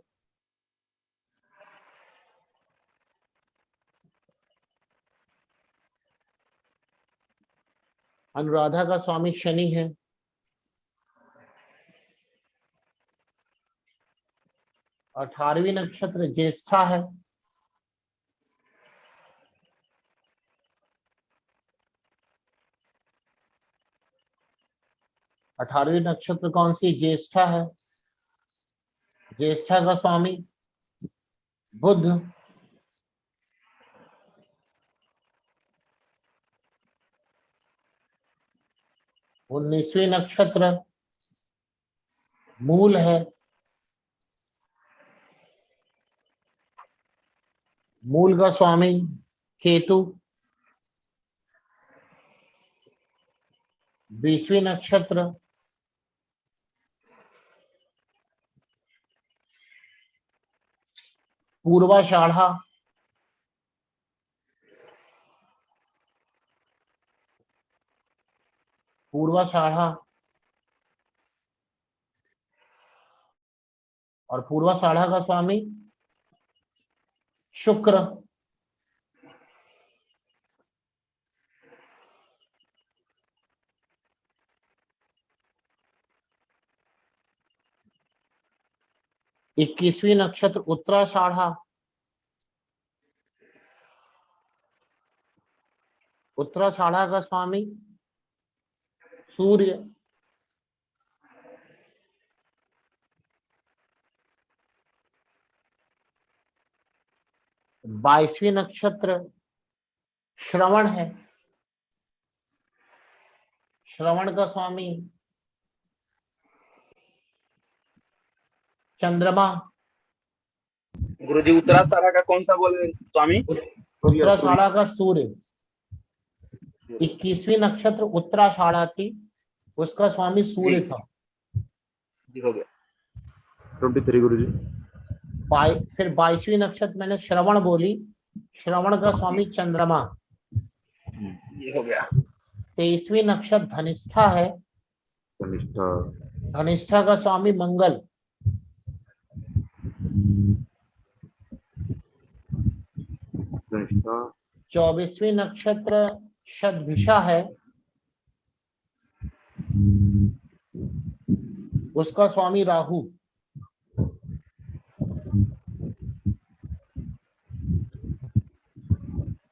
अनुराधा का स्वामी शनि है, 18वीं नक्षत्र ज्येष्ठा है, 18वीं नक्षत्र कौन सी? ज्येष्ठा है, ज्येष्ठा का स्वामी बुध, 19वीं नक्षत्र मूल है, मूल का स्वामी केतु, 20वीं नक्षत्र पूर्वाषाढ़ा, पूर्वाषाढ़ा और पूर्वाषाढ़ा का स्वामी शुक्र, इक्कीसवीं नक्षत्र उत्तराषाढ़ा, उत्तराषाढ़ा का स्वामी सूर्य, 22वीं नक्षत्र श्रवण है, श्रवण का स्वामी चंद्रमा, गुरुजी उत्तराषाढ़ा का कौन सा बोले स्वामी? उत्तराषाढ़ा का सूर्य, 21वीं नक्षत्र उत्तराषाढ़ा थी, उसका स्वामी सूर्य था। हो गया 23 गुरुजी। फिर 22वीं नक्षत्र मैंने श्रवण बोली, श्रवण का स्वामी चंद्रमा। ये हो गया 23वीं नक्षत्र धनिष्ठा है, धनिष्ठा का स्वामी मंगल। 24वीं नक्षत्र शतभिषा है, उसका स्वामी राहु।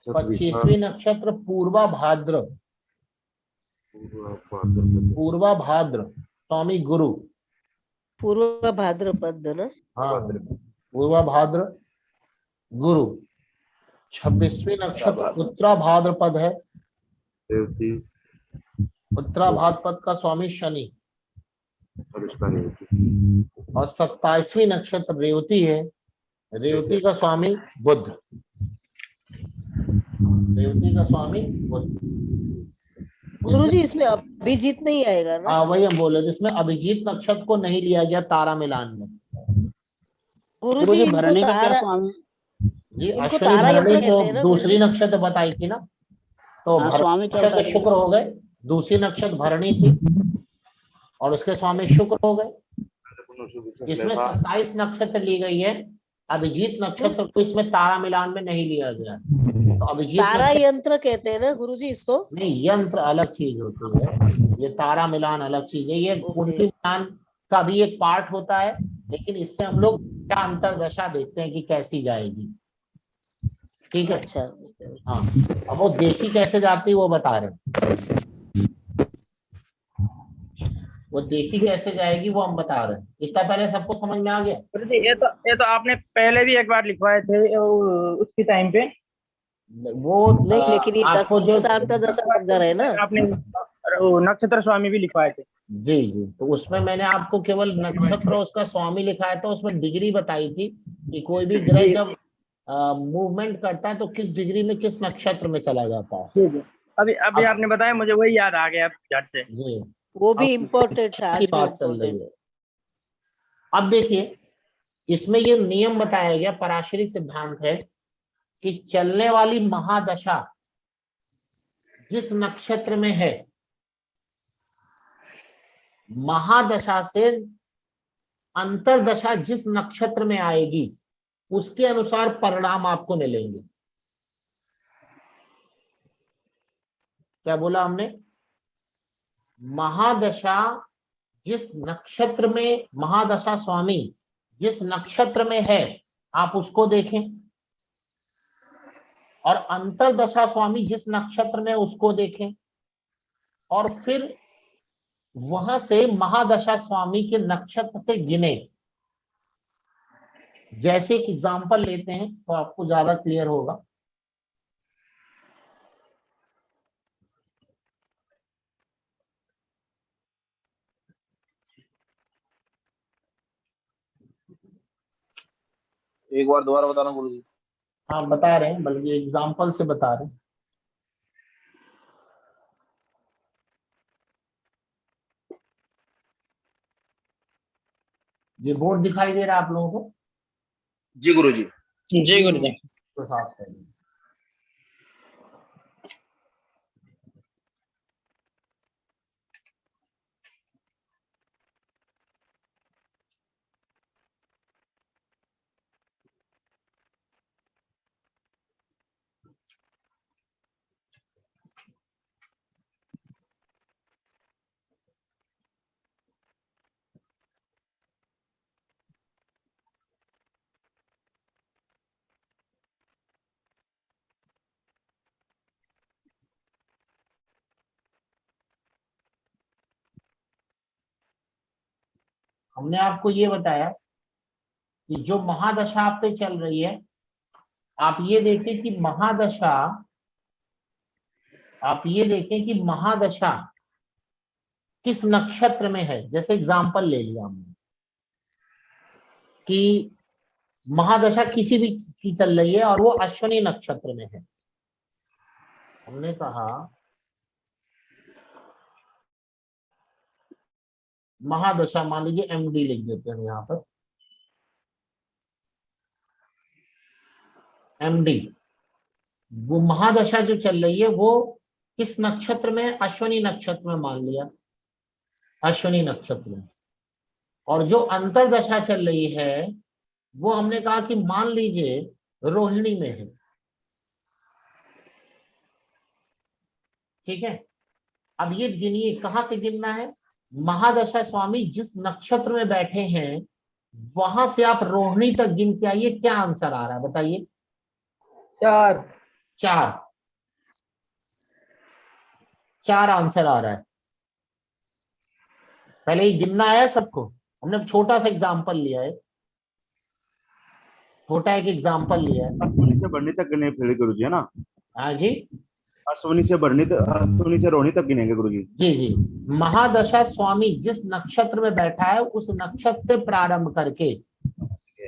25वीं नक्षत्र पूर्वा भाद्र, पूर्वा भाद्र स्वामी गुरु। पूर्व भाद्रपद ना? हाँ पूर्वा भाद्र गुरु। 26वीं नक्षत्र उत्तरा भाद्रपद है। रेवती उत्तरा भाद्रपद का स्वामी शनि और उसका रेवती। और 27वीं नक्षत्र रेवती है। रेवती का स्वामी बुध। रेवती का स्वामी बुध। गुरुजी इसमें अभिजीत नहीं आएगा ना? हाँ वही हम बोले, जिसमें अभिजीत नक्षत्र को नहीं लिया गया तारा मिलान में। गुरुजी इनको भरणी का क्या तारा, स्वामी? जी इनको अश्विनी तारा भरणी यंत्र तो कहते हैं ना दूसरी गुरुजी? नक्षत्र बताई थी ना, तो हाँ, भरणी स्वामी चलता नक्षत्र है। शुक्र हो गए। दूसरी नक्षत्र भरणी थी और उसके स्वामी शुक्र हो गए। इसमें 27 नक्षत्र ली गई है। अभिजीत नक्षत्र को इसमें तारा मिलान में नहीं लिया गया। तो अभिजीत तारा नक्षत्र यंत्र कहते हैं ना गुरुजी इसको? नहीं, यंत्र अलग चीज होती है, ये तारा मिलान अलग चीज है। ये कुंडली मिलान का भी एक पार्ट होता है, लेकिन इससे हम लोग क्या अंतरदशा देखते हैं कि कैसी जाएगी। ठीक है। अच्छा। हाँ, अब वो देखी कैसे जाती है वो बता रहे हैं। वो देखी कैसे जाएगी वो हम बता रहे हैं। इतना पहले सबको समझ में आ गया? गुरुजी ये तो आपने पहले भी एक बार लिखवाए थे उसकी टाइम पे। वो नहीं, लेकिन ये आपको जो अंतरदशा समझा रहे ना आपने वो नक्षत्र स्वामी भी लिखवाए थे। जी जी, तो उसमें मैंने आपको केवल नक्षत्र और उसका स्वामी लिखाया था। उसमें डिग्री बताई थी कि कोई भी ग्रह जब मूवमेंट करता है तो किस डिग्री में किस नक्षत्र में चला जाता है। ठीक है, अभी आपने बताया, मुझे वही याद आ गया झट से। जी, वो भी इम्पोर्टेंट था, की आज भी बात चल रही इम्पोर्टेंट। है। अब देखिए, इसमें ये नियम बताया गया, पराशरी सिद्धांत है कि चलने वाली महादशा जिस नक्षत्र में है, महादशा से अंतरदशा जिस नक्षत्र में आएगी उसके अनुसार परिणाम आपको मिलेंगे। क्या बोला हमने? महादशा जिस नक्षत्र में, महादशा स्वामी जिस नक्षत्र में है आप उसको देखें, और अंतरदशा स्वामी जिस नक्षत्र में उसको देखें, और फिर वहां से महादशा स्वामी के नक्षत्र से गिने। जैसे एक एग्जांपल लेते हैं तो आपको ज्यादा क्लियर होगा। एक बार दोबारा बताना गुरुजी। हाँ बता रहे हैं, बल्कि एग्जांपल से बता रहे हैं। ये बोर्ड दिखाई दे रहा है आप लोगों को? जी गुरुजी। जी गुरुजी। तो साफ करिए। हमने आपको ये बताया कि जो महादशा आप पे चल रही है, आप ये देखें कि महादशा, आप ये देखें कि महादशा किस नक्षत्र में है। जैसे एग्जांपल ले लिया हमने कि महादशा किसी भी की चल रही है और वो अश्विनी नक्षत्र में है। हमने कहा महादशा, मान लीजिए एमडी लिख देते हैं यहाँ पर, एमडी। वो महादशा जो चल रही है वो किस नक्षत्र में है? अश्विनी नक्षत्र में मान लिया, अश्विनी नक्षत्र में। और जो अंतरदशा चल रही है वो हमने कहा कि मान लीजिए रोहिणी में है। ठीक है। अब ये गिनिए, कहां से गिनना है? महादशा स्वामी जिस नक्षत्र में बैठे हैं वहां से आप रोहिणी तक गिन के आइए। क्या आंसर आ रहा है बताइए? 4 आंसर आ रहा है। पहले ही गिनना आया सबको? हमने छोटा सा एग्जांपल लिया है। छोटा एक एग्जांपल लिया है। अश्विनी से भरनी तक गिने फिर गुरु जी, है ना? हाँ जी अश्विनी से रोहिणी तक गिनेंगे गुरु जी। जी जी। महादशा स्वामी जिस नक्षत्र में बैठा है उस नक्षत्र से प्रारंभ करके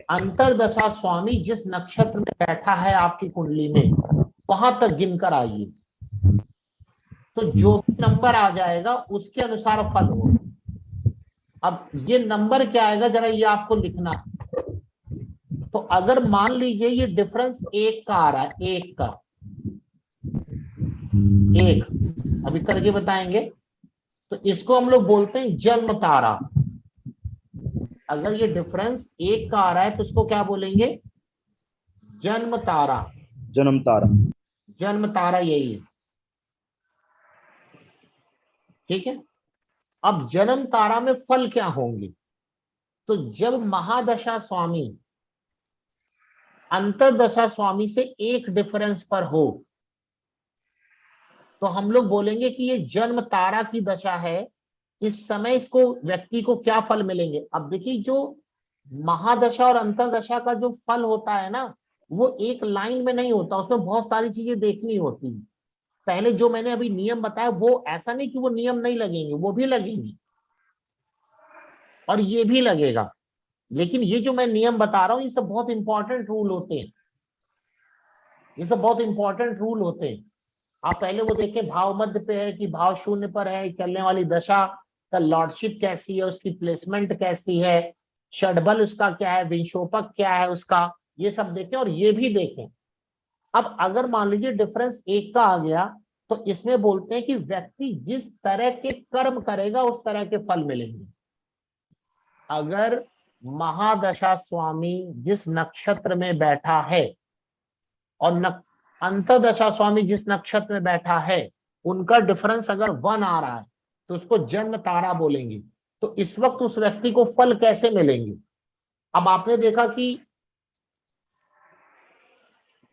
अंतरदशा स्वामी जिस नक्षत्र में बैठा है आपकी कुंडली में वहां तक गिनकर आइए, तो जो भी नंबर आ जाएगा उसके अनुसार फल होगा। अब ये नंबर क्या आएगा जरा ये आपको लिखना है। तो अगर मान लीजिए ये डिफरेंस 1 का आ रहा है, 1 का, 1 अभी करके बताएंगे, तो इसको हम लोग बोलते हैं जन्म तारा। अगर ये डिफरेंस 1 का आ रहा है तो इसको क्या बोलेंगे? जन्म तारा। जन्म तारा। जन्म तारा यही है, ठीक है। अब जन्म तारा में फल क्या होंगे? तो जब महादशा स्वामी अंतरदशा स्वामी से एक डिफरेंस पर हो तो हम लोग बोलेंगे कि ये जन्म तारा की दशा है, इस समय इसको व्यक्ति को क्या फल मिलेंगे। अब देखिए जो महादशा और अंतरदशा का जो फल होता है ना वो एक लाइन में नहीं होता, उसमें बहुत सारी चीजें देखनी होती है। पहले जो मैंने अभी नियम बताया वो ऐसा नहीं कि वो नियम नहीं लगेंगे, वो भी लगेंगे और ये भी लगेगा, लेकिन ये जो मैं नियम बता रहा हूं ये सब बहुत इंपॉर्टेंट रूल होते हैं, ये सब बहुत इंपॉर्टेंट रूल होते हैं। आप पहले वो देखें भाव मध्य पे है कि भाव शून्य पर है, चलने वाली दशा का लॉर्डशिप कैसी है, उसकी प्लेसमेंट कैसी है, षडबल उसका क्या है, विंशोपक क्या है उसका, ये सब देखें और ये भी देखें। अब अगर मान लीजिए डिफरेंस 1 का आ गया तो इसमें बोलते हैं कि व्यक्ति जिस तरह के कर्म करेगा उस तरह के फल मिलेंगे। अगर महादशा स्वामी जिस नक्षत्र में बैठा है और अंतरदशा स्वामी जिस नक्षत्र में बैठा है उनका डिफरेंस अगर 1 आ रहा है तो उसको जन्म तारा बोलेंगे। तो इस वक्त उस व्यक्ति को फल कैसे मिलेंगे? अब आपने देखा कि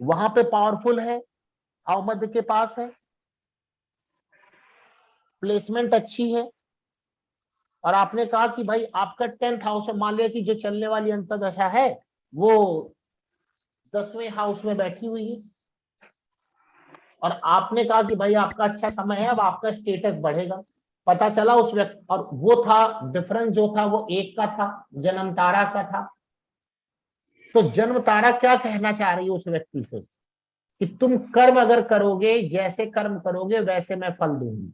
वहां पे पावरफुल है, भाव मध्य के पास है, प्लेसमेंट अच्छी है, और आपने कहा कि भाई आपका 10th हाउस में, मान लिया कि जो चलने वाली अंतरदशा है वो 10वें हाउस में बैठी हुई है, और आपने कहा कि भाई आपका अच्छा समय है, अब आपका स्टेटस बढ़ेगा। पता चला उस व्यक्ति, और वो था डिफरेंस जो था वो 1 का था, जन्म तारा का था। तो जन्म तारा क्या कहना चाह रही है उस व्यक्ति से कि तुम कर्म अगर करोगे, जैसे कर्म करोगे वैसे मैं फल दूंगी।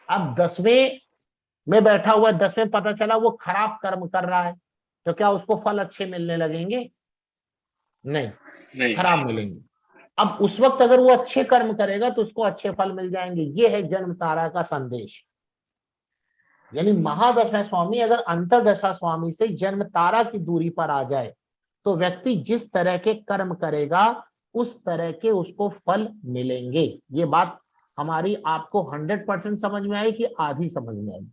अब 10वें में बैठा हुआ है, 10वें पता चला वो खराब कर्म कर रहा है, तो क्या उसको फल अच्छे मिलने लगेंगे? नहीं, खराब मिलेंगे। अब उस वक्त अगर वो अच्छे कर्म करेगा तो उसको अच्छे फल मिल जाएंगे। ये है जन्म तारा का संदेश। यानी महादशा स्वामी अगर अंतरदशा स्वामी से जन्म तारा की दूरी पर आ जाए तो व्यक्ति जिस तरह के कर्म करेगा उस तरह के उसको फल मिलेंगे। ये बात हमारी आपको 100% समझ में आई कि आधी समझ में आई?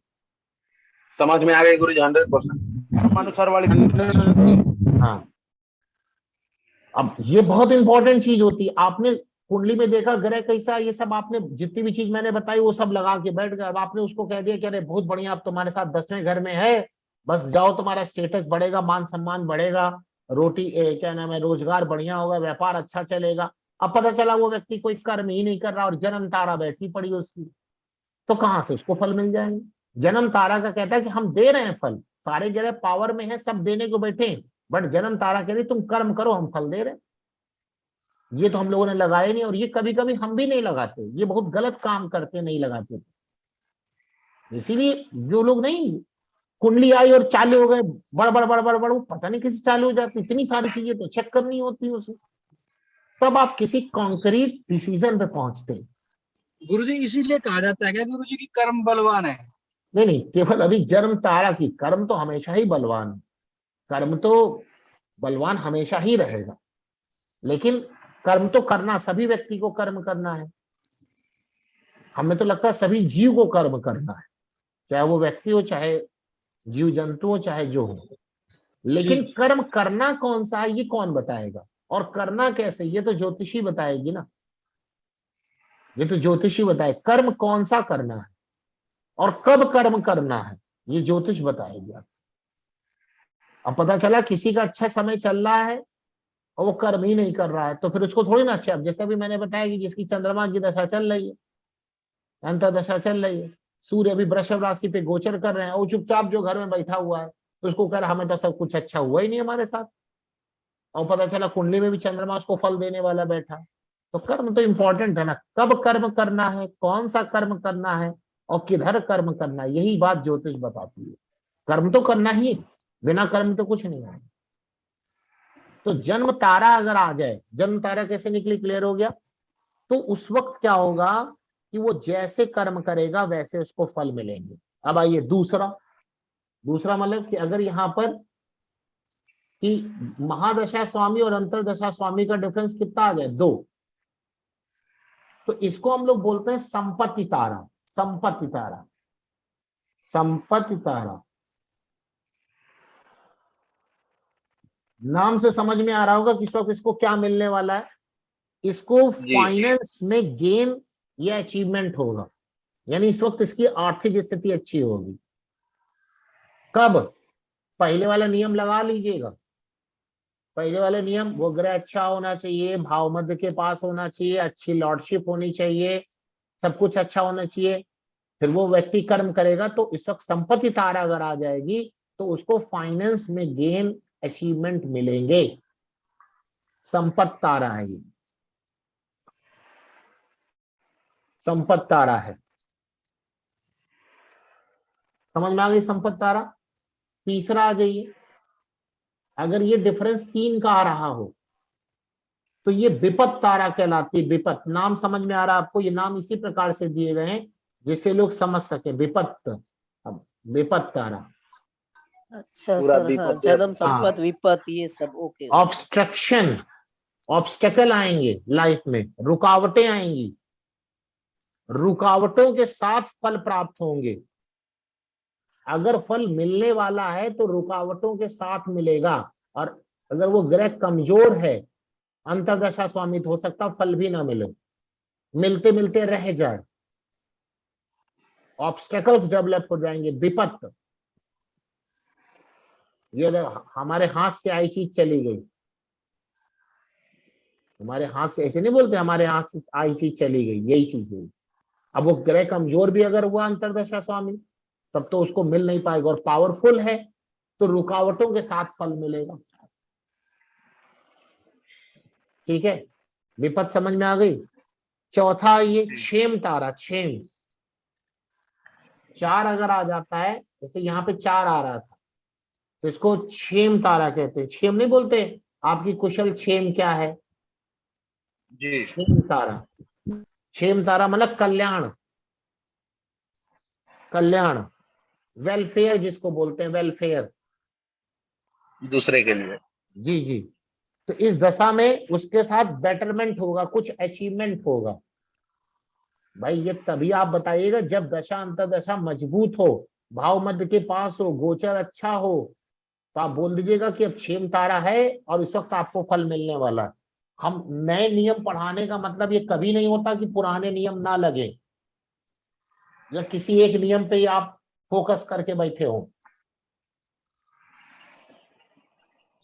समझ में आ गई गुरु जी 100%। अनुसार वाली। हाँ, अब ये बहुत इंपॉर्टेंट चीज होती है। आपने कुंडली में देखा ग्रह कैसा, ये सब आपने जितनी भी चीज मैंने बताई वो सब लगा के बैठ गए। अब आपने उसको कह दिया कि अरे बहुत बढ़िया, अब तुम्हारे साथ 10वें घर में है, बस जाओ तुम्हारा स्टेटस बढ़ेगा, मान सम्मान बढ़ेगा, रोटी क्या नाम है, रोजगार बढ़िया होगा, व्यापार अच्छा चलेगा। अब पता चला वो व्यक्ति कोई कर्म ही नहीं कर रहा और जन्म तारा बैठी पड़ी उसकी, तो कहाँ से उसको फल मिल जाएंगे? जन्म तारा का कहता है कि हम दे रहे हैं फल, सारे ग्रह पावर में है, सब देने को बैठे हैं, बट जन्म तारा कह रही तुम कर्म करो, हम फल दे रहे हैं। ये तो हम लोगों ने लगाए नहीं, और ये कभी कभी हम भी नहीं लगाते, ये बहुत गलत काम करते नहीं लगाते। इसीलिए जो लोग नहीं, कुंडली आई और चालू हो गए बड़ पता नहीं कैसे चालू हो जाती, इतनी सारी चीजें तो चेक करनी होती है उसे, तब आप किसी कॉन्क्रीट डिसीजन पे पहुंचते हैं। गुरुजी इसीलिए कहा जाता है क्या गुरुजी की कर्म बलवान है? नहीं, केवल अभी जन्म तारा की, कर्म तो हमेशा ही बलवान है, कर्म तो बलवान हमेशा ही रहेगा, लेकिन कर्म तो करना, सभी व्यक्ति को कर्म करना है। हमें तो लगता है सभी जीव को कर्म करना है, चाहे वो व्यक्ति हो, चाहे जीव जंतु हो, चाहे जो हो, लेकिन कर्म करना कौन सा है ये कौन बताएगा, और करना कैसे ये तो ज्योतिषी बताएगी ना, ये तो ज्योतिषी बताए कर्म कौन सा करना है और कब कर्म करना है, ये ज्योतिष बताएगी। अब पता चला किसी का अच्छा समय चल रहा है और वो कर्म ही नहीं कर रहा है, तो फिर उसको थोड़ी ना अच्छा। अब जैसे भी मैंने बताया कि जिसकी चंद्रमा की दशा चल रही है, अंतर्दशा चल रही है, सूर्य अभी वृषभ राशि पे गोचर कर रहे हैं, और चुपचाप जो घर में बैठा हुआ है तो उसको कह रहा हमें तो सब कुछ अच्छा हुआ ही नहीं हमारे साथ, और पता चला कुंडली में भी चंद्रमा उसको फल देने वाला बैठा। तो कर्म तो इंपॉर्टेंट है ना, कब कर्म करना है, कौन सा कर्म करना है और किधर कर्म करना है, यही बात ज्योतिष बताती है। कर्म तो करना ही, बिना कर्म तो कुछ नहीं है। तो जन्म तारा अगर आ जाए, जन्म तारा कैसे निकली, क्लियर हो गया, तो उस वक्त क्या होगा कि वो जैसे कर्म करेगा वैसे उसको फल मिलेंगे। अब आइए दूसरा मतलब कि अगर यहाँ पर कि महादशा स्वामी और अंतरदशा स्वामी का डिफरेंस कितना आ जाए, 2, तो इसको हम लोग बोलते हैं संपत्ति तारा। संपत्ति तारा, संपत्ति तारा नाम से समझ में आ रहा होगा कि इस वक्त इसको क्या मिलने वाला है, इसको जी। फाइनेंस में गेन या अचीवमेंट होगा, यानी इस वक्त इसकी आर्थिक स्थिति अच्छी होगी। कब, पहले वाला नियम लगा लीजिएगा, पहले वाले नियम, वो ग्रह अच्छा होना चाहिए, भाव मध्य के पास होना चाहिए, अच्छी लॉर्डशिप होनी चाहिए, सब कुछ अच्छा होना चाहिए, फिर वो व्यक्ति कर्म करेगा। तो इस वक्त संपत्ति तारा अगर आ जाएगी तो उसको फाइनेंस में गेन अचीवमेंट मिलेंगे। संपत्ति तारा है ये, संपत्ति तारा है, समझ में आ गई संपत्ति तारा। तीसरा आ जाइए, अगर ये डिफरेंस 3 का आ रहा हो तो ये विपत्त तारा कहलाती है। विपत्त नाम समझ में आ रहा है आपको, ये नाम इसी प्रकार से दिए गए हैं जिससे लोग समझ सके, विपत्त। अब विपत्त तारा, अच्छा पूरा सर, हाँ, विपद जन्म संपत विपत ये सब, ओके। ऑब्स्ट्रक्शन, ऑब्स्टेकल आएंगे लाइफ में, रुकावटें आएंगी, रुकावटों के साथ फल प्राप्त होंगे। अगर फल मिलने वाला है तो रुकावटों के साथ मिलेगा, और अगर वो ग्रह कमजोर है, अंतर्दशा स्वामित्व, हो सकता फल भी ना मिले, मिलते मिलते रह जाए, ऑब्स्टेकल्स डेवलप हो जाएंगे। विपत्त, ये हमारे हाथ से आई चीज चली गई, हमारे हाथ से, ऐसे नहीं बोलते हमारे हाथ से आई चीज चली गई, यही चीज हुई। अब वो ग्रह कमजोर भी अगर हुआ अंतर्दशा स्वामी, तब तो उसको मिल नहीं पाएगा, और पावरफुल है तो रुकावटों के साथ फल मिलेगा। ठीक है, विपद समझ में आ गई। चौथा ये क्षेम तारा, क्षेम 4 अगर आ जाता है, जैसे यहाँ पे 4 आ रहा था, तो इसको क्षेम तारा कहते हैं। क्षेम नहीं बोलते आपकी कुशल क्षेम क्या है, जी। क्षेम तारा, क्षेम तारा मतलब कल्याण, कल्याण, वेलफेयर जिसको बोलते हैं, वेलफेयर, दूसरे के लिए। जी जी। तो इस दशा में उसके साथ बेटरमेंट होगा, कुछ अचीवमेंट होगा। भाई ये तभी आप बताइएगा जब दशा अंतरदशा मजबूत हो, भाव मध्य के पास हो, गोचर अच्छा हो, तो आप बोल दीजिएगा कि अब क्षेम तारा है और इस वक्त आपको फल मिलने वाला है। हम नए नियम पढ़ाने का मतलब ये कभी नहीं होता कि पुराने नियम ना लगे या किसी एक नियम पे ही आप फोकस करके बैठे हो।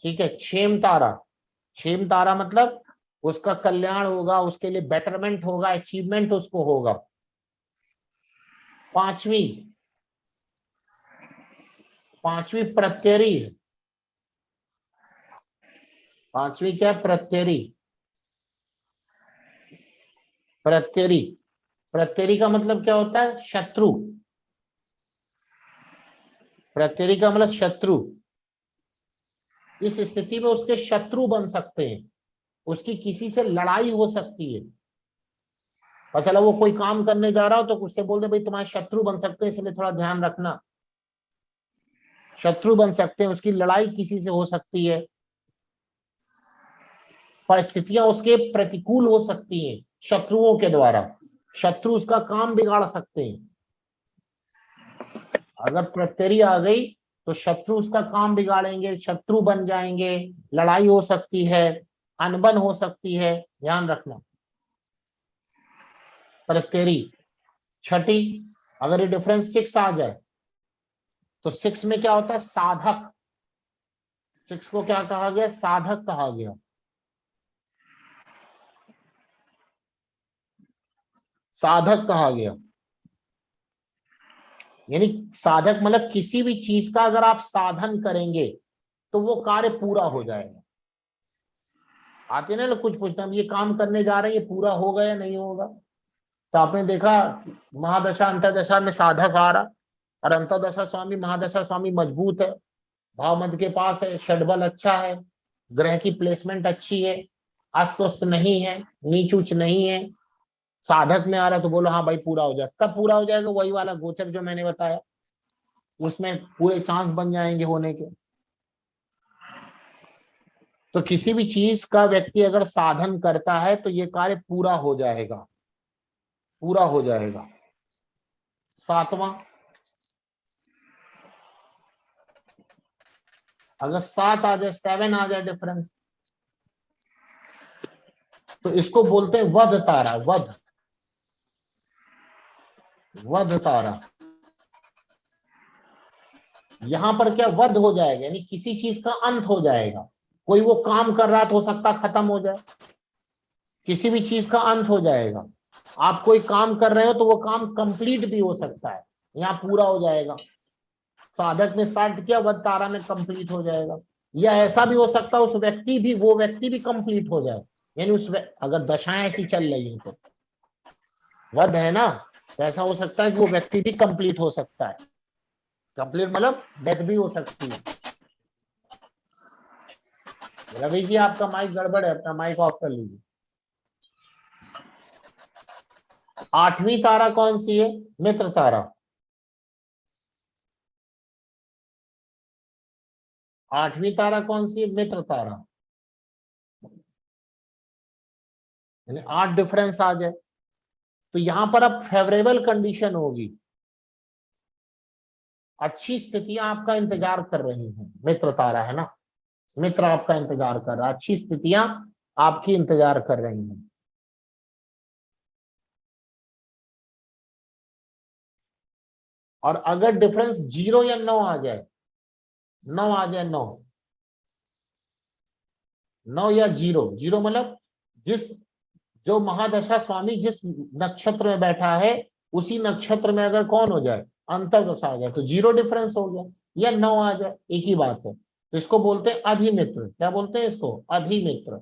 ठीक है, क्षेम तारा, क्षेम तारा मतलब उसका कल्याण होगा, उसके लिए बेटरमेंट होगा, अचीवमेंट उसको होगा। पांचवी प्रत्यरी है, पांचवी क्या है, प्रत्यरी। प्रत्यरी, प्रत्यरी का मतलब क्या होता है, शत्रु। प्रत्यरी का मतलब शत्रु। इस स्थिति में उसके शत्रु बन सकते हैं, उसकी किसी से लड़ाई हो सकती है। पता चला वो कोई काम करने जा रहा हो तो उससे बोल दे भाई तुम्हारे शत्रु बन सकते हैं, इसलिए थोड़ा ध्यान रखना। शत्रु बन सकते हैं, उसकी लड़ाई किसी से हो सकती है, परिस्थितियां उसके प्रतिकूल हो सकती हैं शत्रुओं के द्वारा, शत्रु उसका काम बिगाड़ सकते हैं। अगर प्रत्यरी आ गई तो शत्रु उसका काम बिगाड़ेंगे, शत्रु बन जाएंगे, लड़ाई हो सकती है, अनबन हो सकती है, ध्यान रखना। प्रत्यरी। छठी, अगर ये डिफरेंस 6 आ जाए तो 6 में क्या होता है, साधक, 6 को क्या कहा गया? साधक कहा गया। साधक कहा गया, यानी साधक मतलब किसी भी चीज का अगर आप साधन करेंगे तो वो कार्य पूरा हो जाएगा। आते ना लोग कुछ पूछते हैं, हम ये काम करने जा रहे हैं, ये पूरा होगा या नहीं होगा? तो आपने देखा महादशा अंतर्दशा में साधक आ रहा, और अंतर्दशा स्वामी महादशा स्वामी मजबूत है, भाव मध्य के पास है, षडबल अच्छा है, ग्रह की प्लेसमेंट अच्छी है, अस्त उस्त नहीं है, नीच उच्च नहीं है, साधक में आ रहा तो बोलो हाँ भाई पूरा हो जाए। कब पूरा हो जाएगा? वही वाला गोचर जो मैंने बताया, उसमें पूरे चांस बन जाएंगे होने के। तो किसी भी चीज का व्यक्ति अगर साधन करता है तो ये कार्य पूरा हो जाएगा, पूरा हो जाएगा। 7वां, अगर 7 आ जाए, 7 आ जाए डिफरेंस, तो इसको बोलते हैं वध तारा। वध, वध तारा। यहां पर क्या वध हो जाएगा, यानी किसी चीज का अंत हो जाएगा। कोई वो काम कर रहा तो हो सकता खत्म हो जाए, किसी भी चीज का अंत हो जाएगा। आप कोई काम कर रहे हो तो वो काम कंप्लीट भी हो सकता है, यहाँ पूरा हो जाएगा। साधक ने स्टार्ट किया, वध तारा में कंप्लीट हो जाएगा। या ऐसा भी हो सकता है वो व्यक्ति भी कंप्लीट हो जाए, यानी अगर दशाएं ऐसी चल रही हैं तो वध है ना, तो ऐसा हो सकता है कि वो व्यक्ति भी कंप्लीट हो सकता है। कंप्लीट मतलब डेथ भी हो सकती है। रवि जी आपका माइक गड़बड़ है, अपना माइक ऑफ कर लीजिए। 8वीं तारा कौन सी है? मित्र तारा। 8वीं तारा कौन सी है? मित्र तारा। यानी 8 डिफरेंस आ जाए तो यहां पर अब फेवरेबल कंडीशन होगी, अच्छी स्थितियां आपका इंतजार कर रही हैं। मित्र तारा है ना, मित्र आपका इंतजार कर रहा है, अच्छी स्थितियां आपकी इंतजार कर रही हैं। और अगर डिफरेंस 0 या 9 आ जाए, 9 आ जाए, 9 या 0, 0 मतलब जो महादशा स्वामी जिस नक्षत्र में बैठा है उसी नक्षत्र में अगर कौन हो जाए? अंतर्दशा आ जाए, तो 0 डिफरेंस हो गया, या 9 आ जाए, एक ही बात है। तो इसको बोलते हैं अधिमित्र। क्या बोलते हैं इसको? अधिमित्र।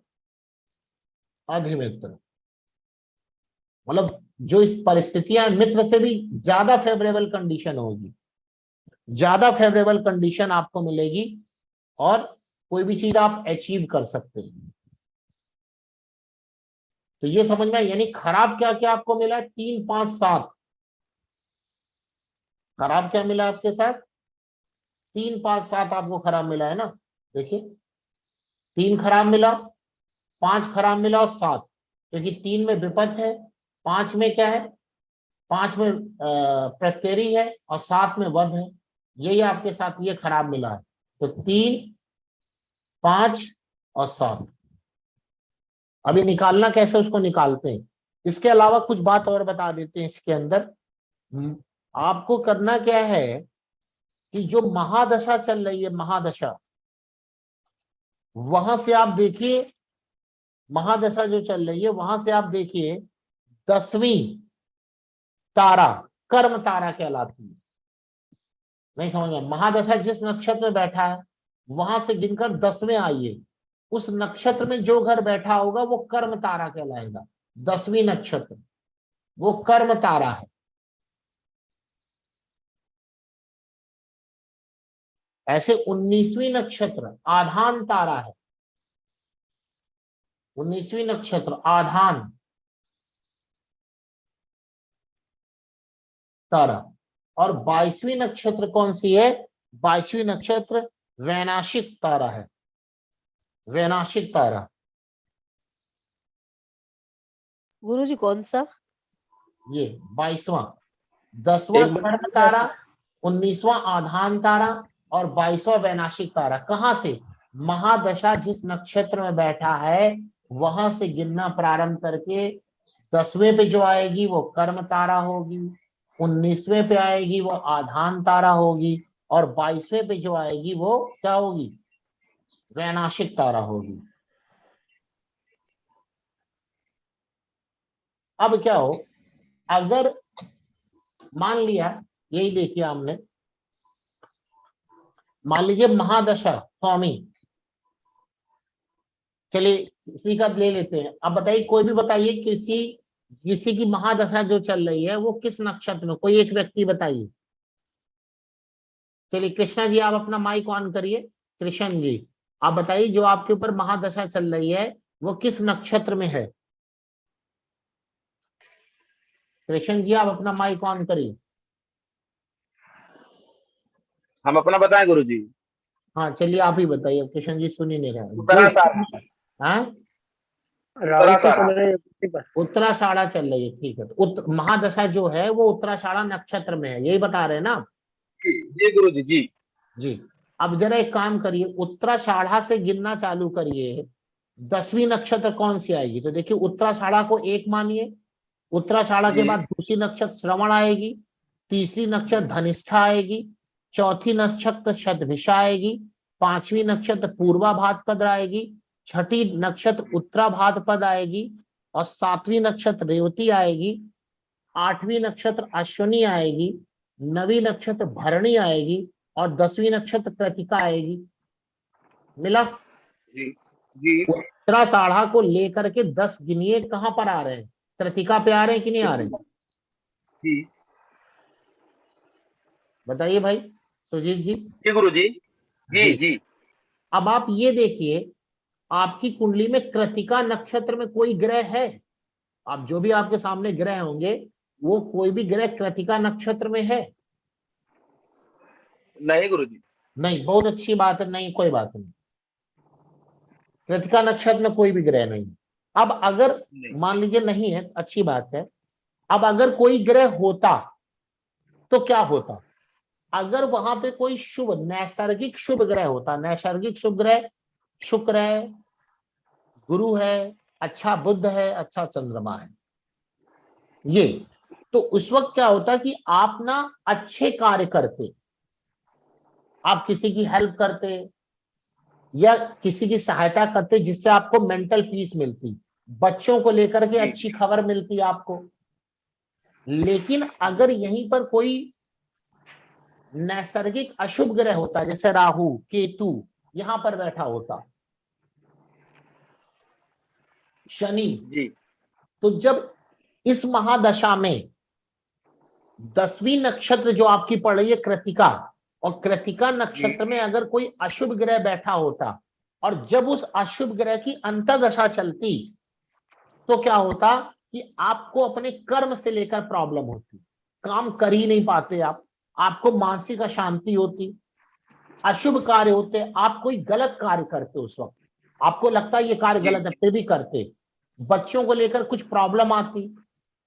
अधिमित्र मतलब जो इस परिस्थितियां मित्र से भी ज्यादा फेवरेबल कंडीशन होगी, ज्यादा फेवरेबल कंडीशन आपको मिलेगी और कोई भी चीज आप अचीव कर सकते हैं। तो ये समझ में, यानी खराब क्या क्या आपको मिला है? 3, 5, 7। खराब क्या मिला आपके साथ? 3, 5, 7 आपको खराब मिला है ना। देखिए 3 खराब मिला, 5 खराब मिला और 7, क्योंकि 3 में विपद है, 5 में क्या है? 5 में प्रत्यरी है और 7 में वध है। यही आपके साथ ये खराब मिला है। तो 3, 5 और 7। अभी निकालना कैसे, उसको निकालते हैं। इसके अलावा कुछ बात और बता देते हैं इसके अंदर। आपको करना क्या है कि जो महादशा चल रही है, महादशा, वहां से आप देखिए, महादशा जो चल रही है वहां से आप देखिए 10वीं तारा कर्म तारा कहलाती है। नहीं समझ में? महादशा जिस नक्षत्र में बैठा है वहां से गिनकर 10वें आइए, उस नक्षत्र में जो घर बैठा होगा वो कर्म तारा कहलाएगा। 10वीं नक्षत्र वो कर्म तारा है। ऐसे 19वीं नक्षत्र आधान तारा है। 19वीं नक्षत्र आधान तारा। और 22वीं नक्षत्र कौन सी है? 22वीं नक्षत्र वैनाशिक तारा है। वैनाशिक तारा। गुरुजी कौन सा? ये 22वां। 10वां एक मिनट। कर्म तारा, 19वां आधान तारा और 22वां वैनाशिक तारा। कहां से? महादशा जिस नक्षत्र में बैठा है वहां से गिनना प्रारंभ करके 10वें पे जो आएगी वो कर्म तारा होगी, 19वें पे आएगी वो आधान तारा होगी और 22वें पे जो आएगी वो क्या होगी? वैनाशिक तारा होगी। अब क्या हो, अगर मान लिया, यही देखिए हमने, मान लीजिए महादशा स्वामी, चलिए किसी का ले लेते हैं। अब बताइए, कोई भी बताइए, किसी किसी की महादशा जो चल रही है वो किस नक्षत्र में, कोई एक व्यक्ति बताइए। चलिए कृष्णा जी, आप अपना माइक ऑन करिए। कृष्ण जी, आप बताइए, जो आपके ऊपर महादशा चल रही है वो किस नक्षत्र में है। कृष्ण जी, आप अपना माइक ऑन करिए। हम अपना बताएं गुरुजी। हाँ चलिए, आप ही बताइए, कृष्ण जी सुन ही नहीं रहे। उत्तराषाढ़ा। हाँ, राहु की चल रही है बस। उत्तराषाढ़ा चल रही है, ठीक है। तो महादशा जो है वो उत्तराषाढ़ा नक्षत्र में है, यही बता रहे हैं ना आप? जी गुरुजी जी। जी। अब जरा एक काम करिए, उत्तराषाढ़ा से गिनना चालू करिए, 10वीं नक्षत्र कौन सी आएगी। तो देखिए, उत्तराषाढ़ा को 1 मानिए, उत्तराषाढ़ा के जी। बाद दूसरी नक्षत्र श्रवण आएगी, तीसरी नक्षत्र धनिष्ठा आएगी, चौथी नक्षत्र शतभिषा आएगी, 5वीं नक्षत्र पूर्वा भाद्रपद आएगी, छठी नक्षत्र उत्तरा भाद्रपद आएगी, और 7वीं नक्षत्र रेवती आएगी, 8वीं नक्षत्र अश्विनी आएगी, 9वीं नक्षत्र भरणी आएगी, और 10वीं नक्षत्र कृतिका आएगी। मिला? जी जी। उत्तराषाढ़ा को लेकर के 10 गिनिए कहां पर आ रहे हैं, कृतिका पे आ रहे हैं कि नहीं आ रहे हैं? जी बताइए भाई सुजीत जी। जी गुरुजी जी जी। अब आप ये देखिए, आपकी कुंडली में कृतिका नक्षत्र में कोई ग्रह है? आप जो भी आपके सामने ग्रह होंगे, वो कोई भी ग्रह कृतिका नक्षत्र में है? नहीं गुरुजी। नहीं, बहुत अच्छी बात है, नहीं कोई बात नहीं, कृतिका नक्षत्र में कोई भी ग्रह नहीं। अब अगर नहीं। मान लीजिए नहीं है, अच्छी बात है। अब अगर कोई ग्रह होता तो क्या होता? अगर वहां पे कोई शुभ नैसर्गिक शुभ ग्रह होता, नैसर्गिक शुभ ग्रह शुक्र है, गुरु है, अच्छा बुध है, अच्छा चंद्रमा है, ये, तो उस वक्त क्या होता कि आप ना अच्छे कार्य करते, आप किसी की हेल्प करते या किसी की सहायता करते, जिससे आपको मेंटल पीस मिलती, बच्चों को लेकर के अच्छी खबर मिलती आपको। लेकिन अगर यहीं पर कोई नैसर्गिक अशुभ ग्रह होता, जैसे राहु केतु यहां पर बैठा होता, शनि, जी तो जब इस महादशा में 10वीं नक्षत्र जो आपकी पड़ रही है कृतिका, और कृतिका नक्षत्र में अगर कोई अशुभ ग्रह बैठा होता, और जब उस अशुभ ग्रह की अंतर्दशा चलती, तो क्या होता कि आपको अपने कर्म से लेकर प्रॉब्लम होती, काम कर ही नहीं पाते आप, आपको मानसिक अशांति होती, अशुभ कार्य होते, आप कोई गलत कार्य करते, उस वक्त आपको लगता है ये कार्य गलत है फिर भी करते, बच्चों को लेकर कुछ प्रॉब्लम आती,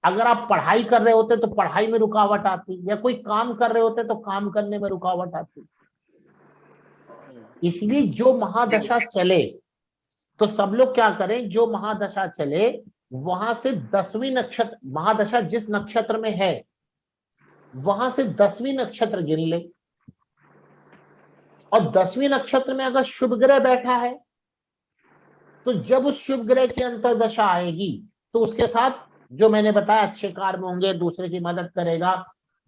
अगर आप पढ़ाई कर रहे होते तो पढ़ाई में रुकावट आती, या कोई काम कर रहे होते तो काम करने में रुकावट आती। इसलिए जो महादशा चले, तो सब लोग क्या करें, जो महादशा चले वहां से 10वीं नक्षत्र, महादशा जिस नक्षत्र में है वहां से 10वीं नक्षत्र गिन ले, और 10वीं नक्षत्र में अगर शुभ ग्रह बैठा है, तो जब उस शुभ ग्रह की अंतर्दशा आएगी, तो उसके साथ जो मैंने बताया अच्छे कार्य होंगे, दूसरे की मदद करेगा,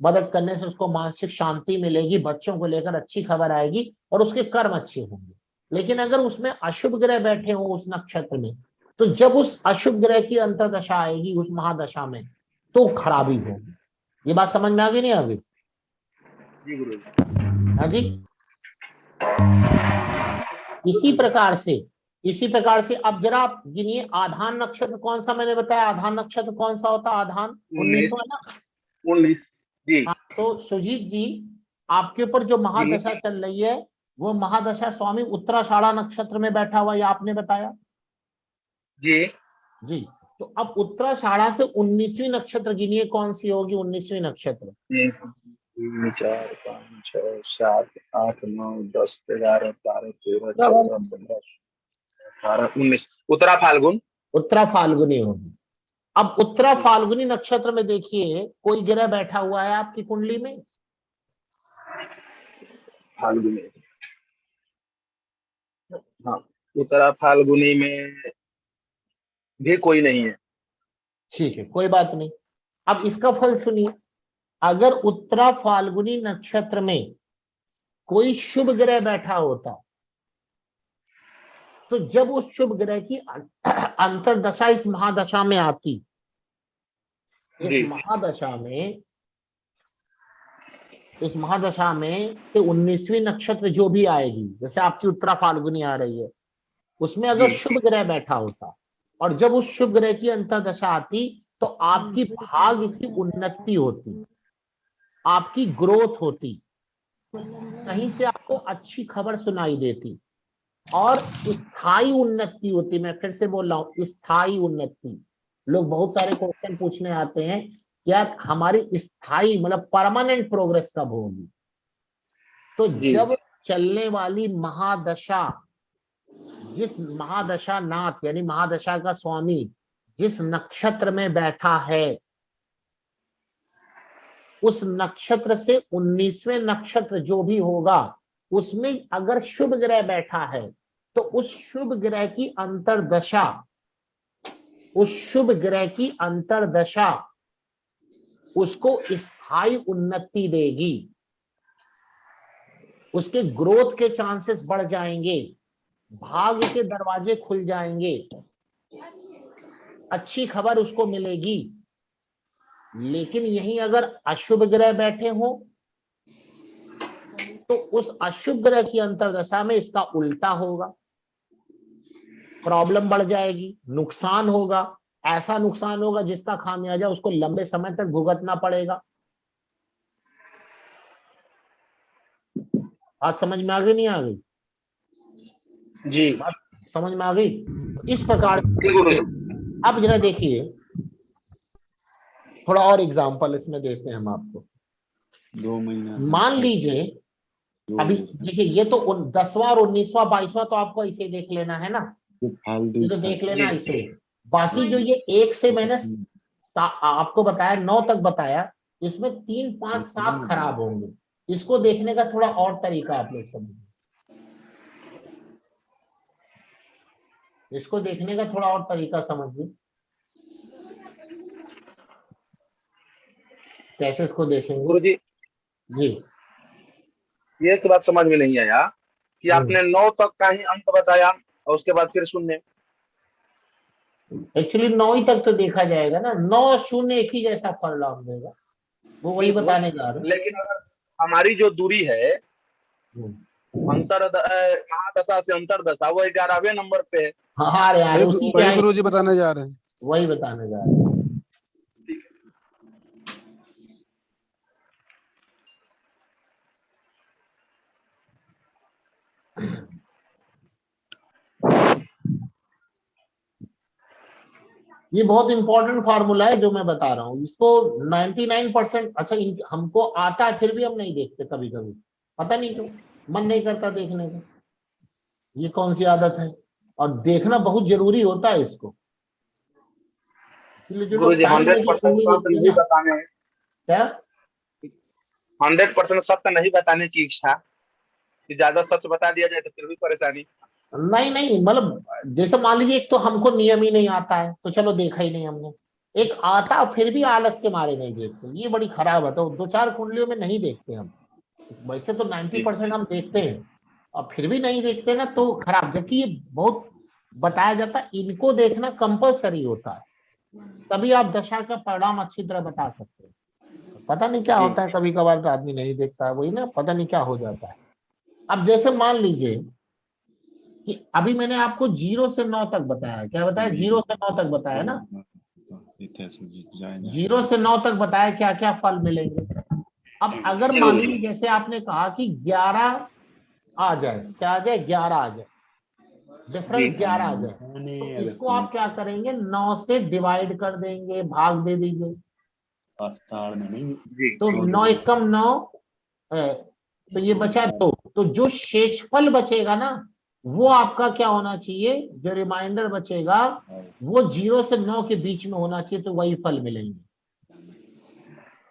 मदद करने से उसको मानसिक शांति मिलेगी, बच्चों को लेकर अच्छी खबर आएगी, और उसके कर्म अच्छे होंगे। लेकिन अगर उसमें अशुभ ग्रह बैठे हो उस नक्षत्र में, तो जब उस अशुभ ग्रह की अंतर्दशा आएगी उस महादशा में, तो खराबी होगी। ये बात समझ में आ गई नहीं आ गई? जी गुरुजी। हाँ जी। इसी प्रकार से अब जरा आप गिनिए, आधान नक्षत्र कौन सा मैंने बताया, आधान नक्षत्र कौन सा होता, आधान 19वां ना? 19 जी। हाँ, तो सुजीत जी, आपके ऊपर जो महादशा चल रही है वो महादशा स्वामी उत्तराषाढ़ा नक्षत्र में बैठा हुआ, ये आपने बताया जी जी। तो अब उत्तराषाढ़ा से 19वीं नक्षत्र गिनिए, कौन सी होगी 19वीं नक्षत्र? 3 4 5 6 7 8 9 10 11 12 13 14 15 18 19 उत्तरा फाल्गुन। उत्तरा फाल्गुनी होगी। अब उत्तरा फाल्गुनी नक्षत्र में देखिए, कोई ग्रह बैठा हुआ है आपकी कुंडली में? फाल्गुनी हाँ, उत्तरा फाल्गुनी में भी कोई नहीं है। ठीक है, कोई बात नहीं। अब इसका फल सुनिए, अगर उत्तरा फाल्गुनी नक्षत्र में कोई शुभ ग्रह बैठा होता, तो जब उस शुभ ग्रह की अंतर्दशा इस महादशा में आती, जी। इस महादशा में से 19वीं नक्षत्र जो भी आएगी, जैसे आपकी उत्तरा फाल्गुनी आ रही है, उसमें अगर जी। शुभ ग्रह बैठा होता और जब उस शुभ ग्रह की अंतर्दशा आती, तो आपकी भाग्य की उन्नति होती, आपकी ग्रोथ होती, कहीं से आपको अच्छी खबर सुनाई देती और स्थायी उन्नति होती। मैं फिर से बोल रहा हूं, स्थायी उन्नति। लोग बहुत सारे क्वेश्चन पूछने आते हैं, यार हमारी स्थायी मतलब परमानेंट प्रोग्रेस कब होगी? तो जब चलने वाली महादशा, जिस महादशा नाथ यानी महादशा का स्वामी जिस नक्षत्र में बैठा है, उस नक्षत्र से 19वें नक्षत्र जो भी होगा उसमें अगर शुभ ग्रह बैठा है, तो उस शुभ ग्रह की अंतर्दशा, उसको स्थायी उन्नति देगी, उसके ग्रोथ के चांसेस बढ़ जाएंगे, भाग्य के दरवाजे खुल जाएंगे, अच्छी खबर उसको मिलेगी। लेकिन यहीं अगर अशुभ ग्रह बैठे हो, तो उस अशुभ ग्रह की अंतर्दशा में इसका उल्टा होगा, प्रॉब्लम बढ़ जाएगी, नुकसान होगा, ऐसा नुकसान होगा जिसका खामियाजा उसको लंबे समय तक भुगतना पड़ेगा। बात समझ में आ गई, नहीं आ गई? जी, बात समझ में आ गई? इस प्रकार अब जरा देखिए, थोड़ा और एग्जांपल इसमें देखते हैं हम आपको। 2 महीना मान लीजिए, अभी देखिए, ये तो 10वां और 19वां 22वां तो आपको इसे देख लेना है ना, ये तो देख लेना इसे। बाकी जो ये 1 से मैंने आपको बताया 9 तक बताया, इसमें 3, 5, 7 खराब होंगे। इसको देखने का थोड़ा और तरीका आप लोग समझिए, इसको देखने का थोड़ा और तरीका समझिए। कैसे इसको देखेंगे गुरुजी? जी? ये तो बात समझ में नहीं आया कि आपने 9 तक का ही अंक बताया और उसके बाद फिर 0। एक्चुअली 9 ही तक तो देखा जाएगा ना, 9 0 एक ही जैसा परिणाम देगा, वो वही बताने जा रहे हैं। लेकिन अगर हमारी जो दूरी है महादशा से अंतरदशा, वो 11वें नंबर पे है। हाँ यार, वही गुरुजी बताने जा रहे हैं। वही बताने जा रहे हैं। ये बहुत इंपॉर्टेंट फार्मूला है जो मैं बता रहा हूँ। इसको 99% अच्छा हमको आता है, फिर भी हम नहीं देखते कभी कभी, पता नहीं क्यों, मन नहीं करता देखने का। ये कौन सी आदत है? और देखना बहुत जरूरी होता है इसको। गुरुजी 100% सत्य नहीं बताने, क्या 100% सत्य नहीं बताने की इच्छा, कि ज्यादा सच बता दिया जाए तो फिर भी परेशानी। नहीं, मतलब जैसे मान लीजिए, एक तो हमको नियम ही नहीं आता है, तो चलो देखा ही नहीं हमने। एक आता फिर भी आलस के मारे नहीं देखते, ये बड़ी खराब है। तो 2-4 कुंडलियों में नहीं देखते हम, वैसे तो 90% हम देखते हैं, और फिर भी नहीं देखते ना, तो खराब। जबकि ये बहुत बताया जाता है, इनको देखना कंपलसरी होता है, तभी आप दशा का परिणाम अच्छी तरह बता सकते हैं। पता नहीं क्या होता है, कभी कभार तो आदमी नहीं देखता है, वही ना, पता नहीं क्या हो जाता है। अब जैसे मान लीजिए कि अभी मैंने आपको 0 से 9 तक बताया, क्या बताया? 0 से 9 तक बताया ना, 0 से 9 तक बताया क्या क्या फल मिलेंगे। अब अगर मान लीजिए जैसे आपने कहा कि 11 आ जाए, क्या आ जाए? 11 आ जाए, डिफरेंस 11 आ जाए, तो इसको आप क्या करेंगे? 9 से डिवाइड कर देंगे, भाग दे दीजिए। तो 9 एकम 9, तो ये बचा 2। तो जो शेषफल बचेगा ना, वो आपका क्या होना चाहिए? जो रिमाइंडर बचेगा वो 0 से 9 के बीच में होना चाहिए, तो वही फल मिलेंगे।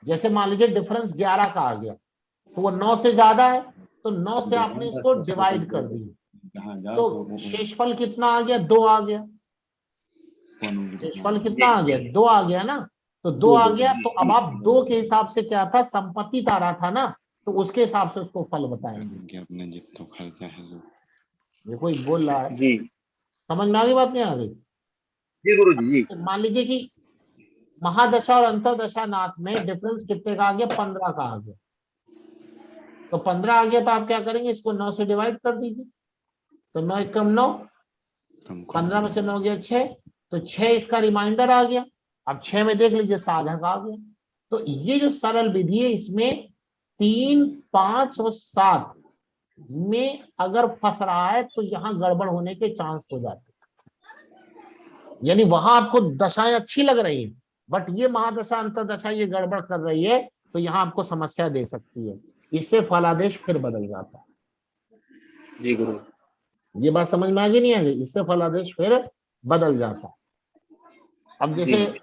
जैसे मान लीजिए डिफरेंस 11 का आ गया, तो वो 9 से ज्यादा है, तो 9 से आपने इसको डिवाइड कर दिया, तो शेषफल कितना आ गया? 2 आ गया। शेषफल कितना आ गया? 2 आ गया ना। तो 2 आ गया, तो अब आप 2 के हिसाब से क्या था, संपत्ति तारा था ना, तो उसके हिसाब से उसको फल बताएंगे। ये कोई बोल रहा है, जी समझ में आ गई बात? नहीं आ गई? जी गुरु जी। तो मान लीजिए कि महादशा और अंतरदशा नाथ में डिफरेंस कितने का आ गया? 15 का आ गया। तो 15 आ गया, तो आप क्या करेंगे, इसको 9 से डिवाइड कर दीजिए। तो 9 एकम 9, 15 में से 9 गया 6, तो 6 इसका रिमाइंडर आ गया। अब 6 में देख लीजिए साधक आ गया। तो ये जो सरल विधि है, इसमें 3, 5 और 7 में अगर फंस रहा है तो यहाँ गड़बड़ होने के चांस हो जाते हैं। यानी वहां आपको दशाएं अच्छी लग रही है, बट ये महादशा अंतरदशा ये गड़बड़ कर रही है, तो यहाँ आपको समस्या दे सकती है। इससे फलादेश फिर बदल जाता है। जी गुरु। ये बात समझ में आ गई नहीं आ गई? इससे फलादेश फिर बदल जाता है। अब जैसे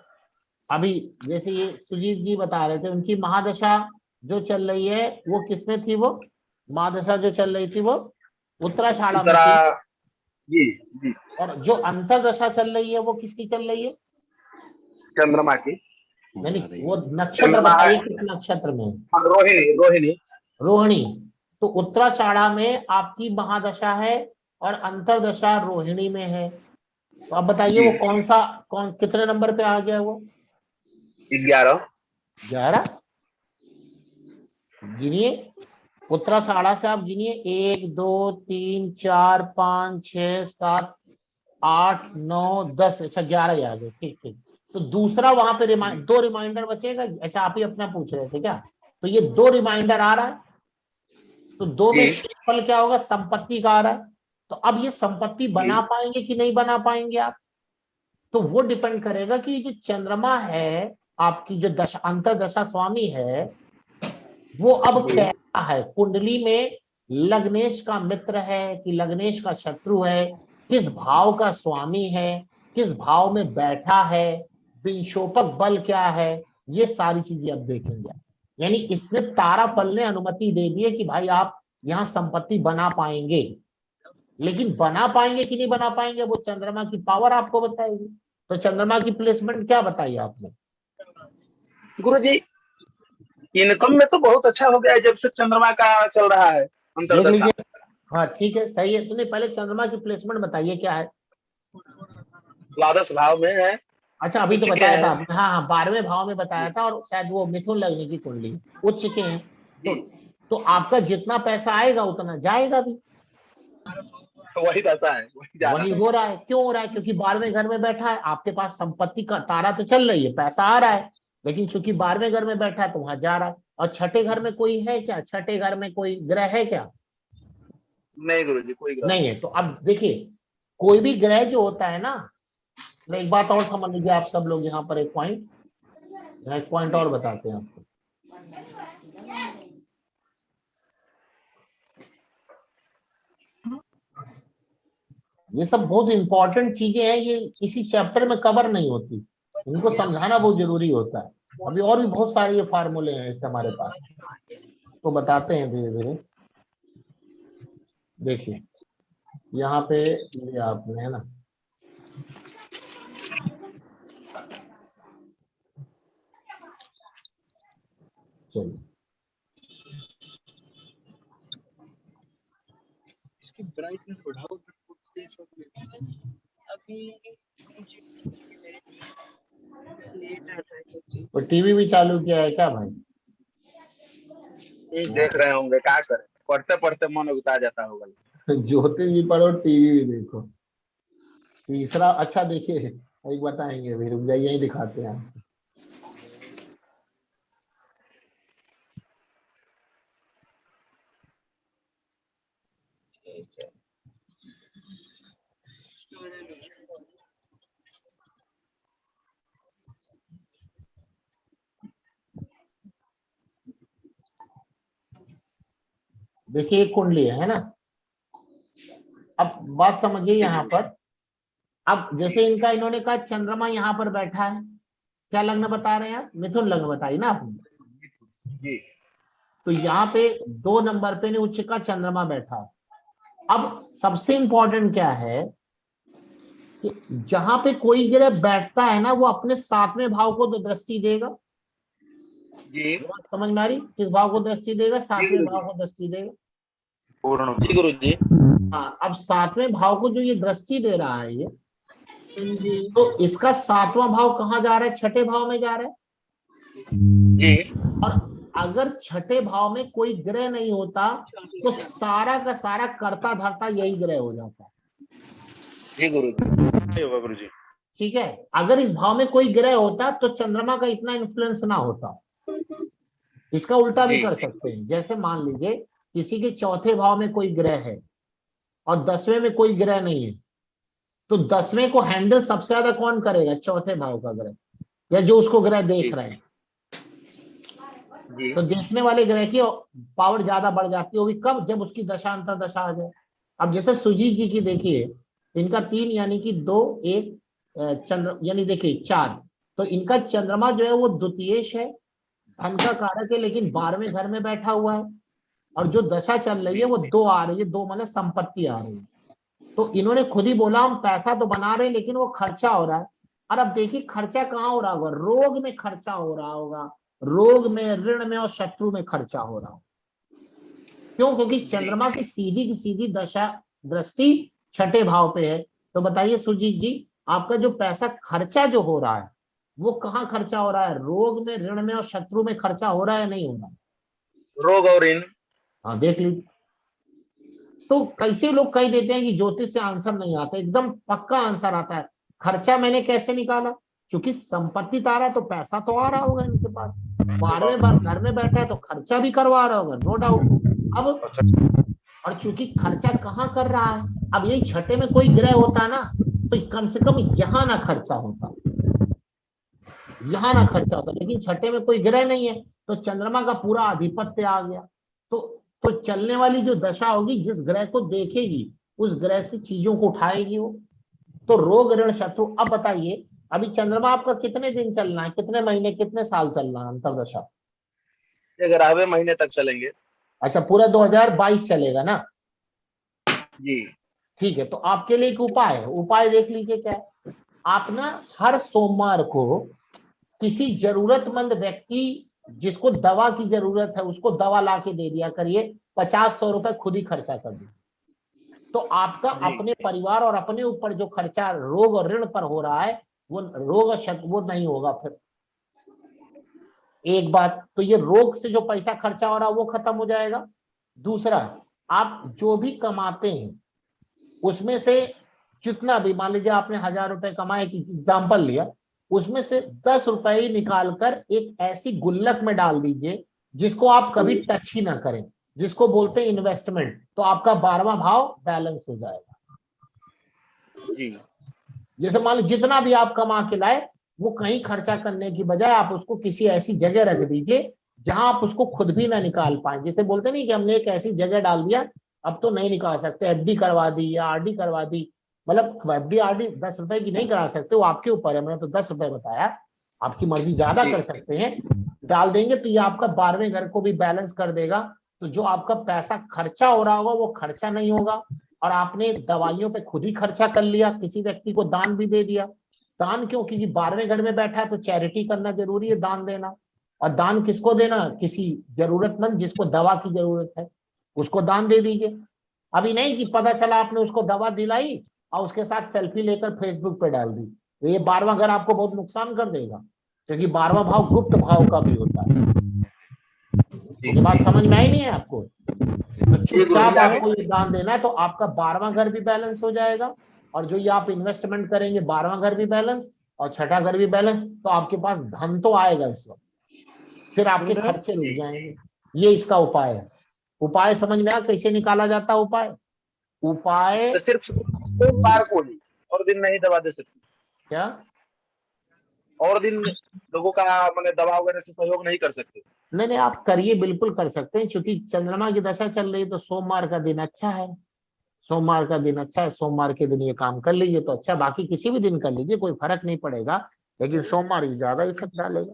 अभी जैसे ये सुजीत जी बता रहे थे, उनकी महादशा जो चल रही है वो किसमें थी? वो महादशा जो चल रही थी वो उत्तराषाढ़ा में थी। जी जी। और जो अंतरदशा चल रही है वो किसकी चल रही है? चंद्रमा की। नहीं, वो नक्षत्र बताइए किस नक्षत्र में? रोहिणी। रोहिणी। रोहिणी। तो उत्तराषाढ़ा में आपकी महादशा है और अंतरदशा रोहिणी में है। तो अब बताइए वो कौन कितने नंबर पे आ गया? वो 11। 11। गिनिए, उत्तराषाढ़ा से आप गिनिए 1 2 3 4 5 6 7 8 9 10। अच्छा 11 ही आ गए। ठीक ठीक। तो दूसरा वहां पे 2 रिमाइंडर बचेगा। अच्छा आप ही अपना पूछ रहे थे क्या? तो ये 2 रिमाइंडर आ रहा है, तो 2 में शेषफल क्या होगा? संपत्ति का आ रहा है। तो अब ये संपत्ति बना पाएंगे कि नहीं बना पाएंगे आप? तो वो डिपेंड करेगा कि जो चंद्रमा है आपकी, जो अंतरदशा स्वामी है, वो अब कैसा है, कुंडली में लग्नेश का मित्र है कि लग्नेश का शत्रु है, किस भाव का स्वामी है, किस भाव में बैठा है, विंशोपक बल क्या है, ये सारी चीजें अब देखेंगे। यानी इसमें ताराफल ने अनुमति दे दी है कि भाई आप यहाँ संपत्ति बना पाएंगे, लेकिन बना पाएंगे कि नहीं बना पाएंगे वो चंद्रमा की पावर आपको बताएगी। तो चंद्रमा की प्लेसमेंट क्या बताई आपने? गुरु जी इनकम में तो बहुत अच्छा हो गया है जब से चंद्रमा का चल रहा है अंतरदशा। हाँ ठीक है, सही है। तूने पहले चंद्रमा की प्लेसमेंट बताइए क्या है? द्वादश भाव में है। अच्छा अभी तो बताया था आपने। हाँ 12वें भाव में बताया था, और शायद वो मिथुन लगने की कुंडली उच्च के हैं। तो आपका जितना पैसा आएगा उतना जाएगा भी। वही रहता है, वही हो रहा है। क्यों हो रहा है? क्योंकि 12वें घर में बैठा है। आपके पास संपत्ति का तारा तो चल रही है, पैसा आ रहा है, लेकिन चूंकि 12वें घर में बैठा है तो वहां जा रहा है। और छठे घर में कोई है क्या? छठे घर में कोई ग्रह है क्या? नहीं गुरु जी, कोई ग्रह नहीं है। तो अब देखिए, कोई भी ग्रह जो होता है ना, मैं एक बात और समझ लीजिए आप सब लोग, यहाँ पर एक पॉइंट और बताते हैं आपको। ये सब बहुत इंपॉर्टेंट चीजें हैं, ये किसी चैप्टर में कवर नहीं होती, इनको समझाना बहुत जरूरी होता है। अभी और भी बहुत सारे ये फार्मूले हैं इससे हमारे पास, तो बताते हैं धीरे धीरे। देखिए यहाँ पे ये आपने है ना, चलिए इसकी ब्राइटनेस बढ़ाओ। तो टीवी भी चालू किया है क्या भाई? देख रहे होंगे, क्या करें, पढ़ते पढ़ते मन उगता जाता होगा। ज्योतिष भी पढ़ो, टीवी भी देखो। तीसरा अच्छा देखिए, एक बताएंगे, फिर रुक जाइए, यही दिखाते हैं आपको। देखिए कुंडली है ना। अब बात समझिए यहाँ पर। अब जैसे इनका इन्होंने कहा चंद्रमा यहाँ पर बैठा है, क्या लग्न बता रहे हैं आप? मिथुन लग्न बताइए ना आपने जी। तो यहाँ पे 2 नंबर पे उच्च का चंद्रमा बैठा है, अब सबसे इंपॉर्टेंट क्या है कि जहां पे कोई ग्रह बैठता है ना, वो अपने 7वें भाव को तो दृष्टि देगा। जी बात समझ में आ रही? किस भाव को दृष्टि देगा? 7वें गुरुजी। भाव को दृष्टि देगा। पूर्ण जी गुरु जी। हाँ, अब 7वें भाव को जो ये दृष्टि दे रहा है ये, तो इसका 7वां भाव कहाँ जा रहा है? छठे भाव में जा रहा है। जी और अगर छठे भाव में कोई ग्रह नहीं होता तो सारा का सारा कर्ता धर्ता यही ग्रह हो जाता है। जी गुरु जी। होगा गुरुजी। ठीक है, अगर इस भाव में कोई ग्रह होता तो चंद्रमा का इतना इन्फ्लुएंस ना होता। इसका उल्टा भी जी। कर सकते हैं, जैसे मान लीजिए किसी के चौथे भाव में कोई ग्रह है और 10वें में कोई ग्रह नहीं है, तो 10वें को हैंडल सबसे ज्यादा कौन करेगा? चौथे भाव का ग्रह, या जो उसको ग्रह देख रहे हैं। जी तो देखने वाले ग्रह की पावर ज्यादा बढ़ जाती है। वो भी कब? जब उसकी दशा अंतर दशा आ जाए। अब जैसे सुजीत जी की देखिए, इनका 3 यानी कि 2 1 चंद्र यानी देखिए 4, तो इनका चंद्रमा जो है वो द्वितीयेश है, धन का कारक है, लेकिन 12वें घर में बैठा हुआ है। और जो दशा चल रही है वो 2 आ रही है, 2 मतलब संपत्ति आ रही है। तो इन्होंने खुद ही बोला हम पैसा तो बना रहे हैं लेकिन वो खर्चा हो रहा है। और अब देखिए खर्चा कहाँ हो रहा होगा? रोग में खर्चा हो रहा होगा, रोग में, ऋण में और शत्रु में खर्चा हो रहा होगा। क्यों? क्योंकि चंद्रमा की सीधी दशा दृष्टि छठे भाव पे है। तो बताइए सुजीत जी, आपका जो पैसा खर्चा जो हो रहा है वो कहाँ खर्चा हो रहा है? रोग में, ऋण में और शत्रु में खर्चा हो रहा है या नहीं हो रहा? रोग और ऋण। हाँ, देख लीजिए। तो कैसे लोग कह देते हैं कि ज्योतिष से आंसर नहीं आता? एकदम पक्का आंसर आता है। खर्चा मैंने कैसे निकाला? क्योंकि संपत्ति तारा तो पैसा तो आ रहा होगा इनके पास, 12वें बार घर में बैठा है तो खर्चा भी करवा रहा होगा, नो डाउट। अब और चूंकि खर्चा कहाँ कर रहा है? अब यही छठे में कोई ग्रह होता ना तो कम से कम यहाँ ना खर्चा होता, यहाँ ना खर्चा होता। लेकिन छठे में कोई ग्रह नहीं है तो चंद्रमा का पूरा आधिपत्य आ गया। तो चलने वाली जो दशा होगी, जिस ग्रह को देखेगी उस ग्रह से चीजों को उठाएगी वो। तो रोग, ऋण, शत्रु। अब बताइए, अभी चंद्रमा आपका कितने दिन चलना है, कितने महीने, कितने साल चलना है अंतरदशा? 11वें महीने तक चलेंगे। अच्छा, पूरा 2022 चलेगा ना? जी ठीक है, तो आपके लिए एक उपाय है। उपाय देख लीजिए क्या है। आप ना हर सोमवार को किसी जरूरतमंद व्यक्ति जिसको दवा की जरूरत है उसको दवा ला के दे दिया करिए। 50-100 रुपए खुद ही खर्चा कर दीजिए। तो आपका अपने परिवार और अपने ऊपर जो खर्चा रोग और ऋण पर हो रहा है वो रोग और वो नहीं होगा। फिर एक बात तो ये रोग से जो पैसा खर्चा हो रहा है वो खत्म हो जाएगा। दूसरा, आप जो भी कमाते हैं उसमें से जितना भी, मान लीजिए आपने 1000 रुपए कमाए की एग्जाम्पल लिया, उसमें से 10 रुपए ही निकालकर एक ऐसी गुल्लक में डाल दीजिए जिसको आप कभी टच ही ना करें, जिसको बोलते हैं इन्वेस्टमेंट। तो आपका 12वां भाव बैलेंस हो जाएगा। जी जैसे मान लीजिए जितना भी आप कमा के लाए वो कहीं खर्चा करने की बजाय आप उसको किसी ऐसी जगह रख दीजिए जहां आप उसको खुद भी ना निकाल पाए। जैसे बोलते नहीं कि हमने एक ऐसी जगह डाल दिया अब तो नहीं निकाल सकते, एफडी करवा दी या आरडी करवा दी। मतलब एफडी आरडी 10 रुपए की नहीं करा सकते, वो आपके ऊपर है। मैंने तो 10 रुपए बताया, आपकी मर्जी, ज्यादा कर सकते हैं। डाल देंगे तो ये आपका 12वें घर को भी बैलेंस कर देगा। तो जो आपका पैसा खर्चा हो रहा होगा वो खर्चा नहीं होगा। और आपने दवाइयों पे खुद ही खर्चा कर लिया, किसी व्यक्ति को दान भी दे दिया। दान क्यों? क्योंकि 12वें घर में बैठा है तो चैरिटी करना जरूरी है, दान देना। और दान किसको देना? किसी जरूरतमंद जिसको दवा की जरूरत है उसको दान दे दीजिए। अभी नहीं कि पता चला आपने उसको दवा दिलाई और उसके साथ सेल्फी लेकर फेसबुक पे डाल दी, तो ये 12वां घर आपको बहुत नुकसान कर देगा। क्योंकि 12वां भाव गुप्त भाव का भी होता है। ये बात समझ में आई नहीं है आपको? तो चुपचाप आपको ये दान देना है तो आपका 12वां घर भी बैलेंस हो जाएगा। और जो ये आप इन्वेस्टमेंट करेंगे 12वां घर भी बैलेंस और छठा घर भी बैलेंस। तो आपके पास धन तो आएगा इस वक्त, फिर आपके खर्चे रुक जाएंगे। ये इसका उपाय है। उपाय समझ में आया कैसे निकाला जाता है? उपाय तो सिर्फ सोमवार को ही, और दिन नहीं दवा दे सकते क्या? और दिन लोगों का मैंने दवा वगैरह से सहयोग नहीं कर सकते? नहीं, आप करिए, बिल्कुल कर सकते हैं। क्योंकि चंद्रमा की दशा चल रही है तो सोमवार का दिन अच्छा है। सोमवार का दिन अच्छा है, सोमवार के दिन ये काम कर लीजिए तो अच्छा। बाकी किसी भी दिन कर लीजिए, कोई फर्क नहीं पड़ेगा, लेकिन सोमवार ही ज्यादा इफेक्ट डालेगा।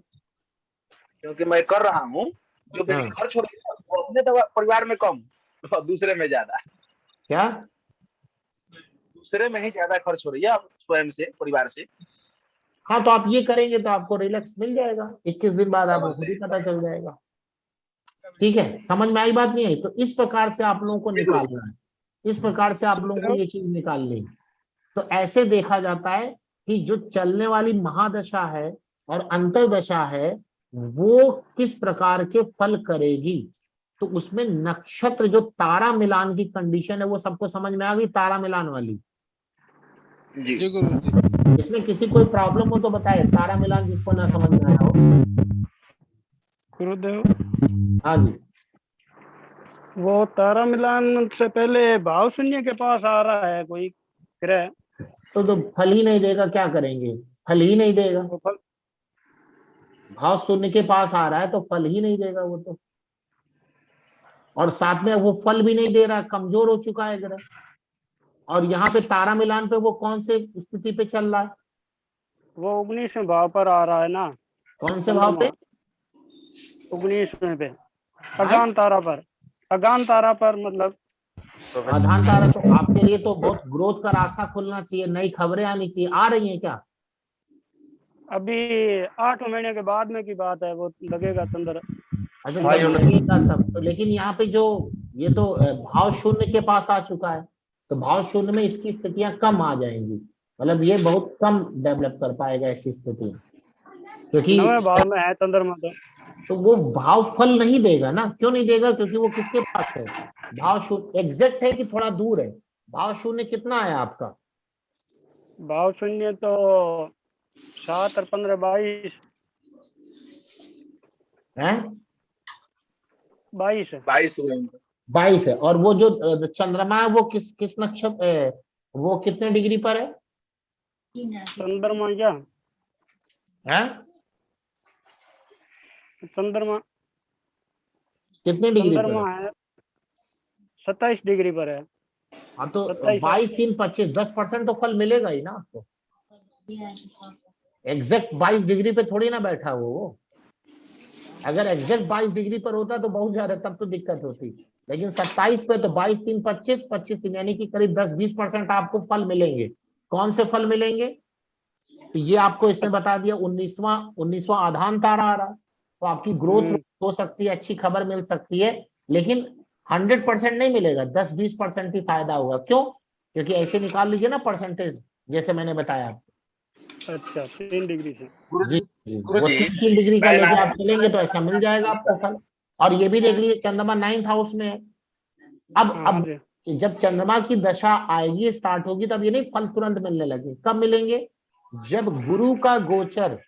क्योंकि मैं कर रहा हूँ, जो मेरी खर्च हो रही है वो अपने दवा परिवार में कम और दूसरे में ज्यादा। क्या? दूसरे में ही ज्यादा खर्च हो रही है आप स्वयं से, परिवार से। हाँ, तो आप ये करेंगे तो आपको रिलैक्स मिल जाएगा, 21 दिन बाद आपको खुद ही पता चल जाएगा। ठीक है, समझ में आई बात नहीं आई? तो इस प्रकार से आप लोगों को निकालना है, इस प्रकार से आप लोगों को ये चीज निकालनी है। तो ऐसे देखा जाता है कि जो चलने वाली महादशा है और अंतरदशा है वो किस प्रकार के फल करेगी। तो उसमें नक्षत्र जो तारा मिलान की कंडीशन है वो सबको समझ में आ गई, तारा मिलान वाली। जी जी गुरु जी। इसमें किसी कोई प्रॉब्लम हो तो बताए, तारा मिलान जिसको ना समझ में आया हो। गुरुदेव, हाँ जी, वो तारा मिलान से पहले भाव शून्य के पास आ रहा है कोई ग्रह, तो फल ही नहीं देगा, क्या करेंगे? फल ही नहीं देगा। तो फल भाव शून्य के पास आ रहा है तो फल ही नहीं देगा वो तो। और साथ में वो फल भी नहीं दे रहा, कमजोर हो चुका है ग्रह। और यहाँ पे तारा मिलान पे वो कौन से स्थिति पे चल रहा है? वो 19वें भाव पर आ रहा है ना। कौन से भाव पे? 19वें पे, अगान तारा पर, अगान तारा पर मतलब। आधान तारा। तो आपके लिए तो बहुत ग्रोथ का रास्ता खुलना चाहिए, नई खबरें आनी चाहिए। आ रही हैं क्या? अभी 8 महीने के बाद में की बात है, वो लगेगा चंद्र। अच्छा, जब लगेगा तब तो। लेकिन यहाँ पे जो ये तो भाव शून्य के पास आ चुका है, तो भाव शून्य में इसकी स्थितियां कम आ जाएंगी, मतलब ये बहुत कम डेवलप कर पाएगा ऐसी स्थिति, क्योंकि 9वें भाव में है चंद्रमा तो वो भाव फल नहीं देगा ना। क्यों नहीं देगा? क्योंकि वो किसके पास है? भाव शून्य एग्जैक्ट है कि थोड़ा दूर है? भाव शून्य कितना है आपका? भाव शून्य तो 7 और 15 22 है, 22 है। 22 है। और वो जो चंद्रमा है वो किस नक्षत्र है? वो कितने डिग्री पर है? चंद्रमा क्या, हैं? चंद्रमा कितने डिग्री पर चंद्रमा है? है 27 डिग्री पर है। हाँ, तो 27 22 3 25 10% तो फल मिलेगा ही ना आपको। एग्जैक्ट 22 डिग्री पे थोड़ी ना बैठा वो। अगर एग्जैक्ट 22 डिग्री पर होता तो बहुत ज्यादा, तब तो दिक्कत होती। लेकिन 27 पे तो 22 3 25 25 3 यानी कि करीब 10-20% आपको फल मिलेंगे। कौन से फल मिलेंगे? तो ये आपको इसने बता दिया। 19वां आधान तारा आ रहा, तो आपकी ग्रोथ हो सकती है, अच्छी खबर मिल सकती है, लेकिन 100% नहीं मिलेगा, 10-20% ही फायदा होगा। क्यों? क्योंकि ऐसे निकाल लीजिए ना परसेंटेज, जैसे मैंने बताया। अच्छा 3 डिग्री से। जी जी, वो 3 डिग्री का लेके आप चलेंगे तो ऐसा मिल जाएगा आपको फल। और ये भी देख लीजिए चंद्रमा 9th हाउस में है। अब जब चंद्रमा की दशा आएगी, स्टार्ट होगी, तब ये नहीं फल तुरंत मिलने लगे। कब मिलेंगे? जब गुरु का गोचर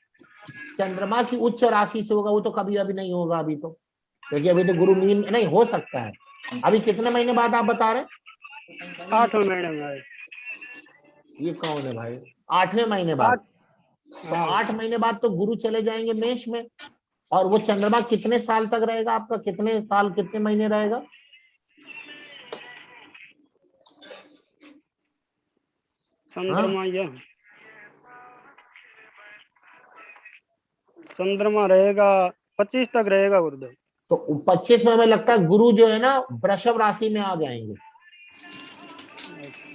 चंद्रमा की उच्च राशि से होगा। वो तो कभी अभी नहीं होगा अभी तो, क्योंकि अभी तो गुरु मीन नहीं हो सकता है। अभी कितने महीने बाद आप बता रहे? 8वें महीने में है। ये कौन है भाई? 8वें महीने बाद। तो 8 महीने बाद तो गुरु चले जाएंगे मेष में। और वो चंद्रमा कितने साल तक रहेगा आपका? कितने साल कितने महीने रहेगा? चंद्रमा ये चंद्रमा रहेगा 25 तक रहेगा गुरुदेव। तो 25 में हमें लगता है गुरु जो है ना वृषभ राशि में आ जाएंगे।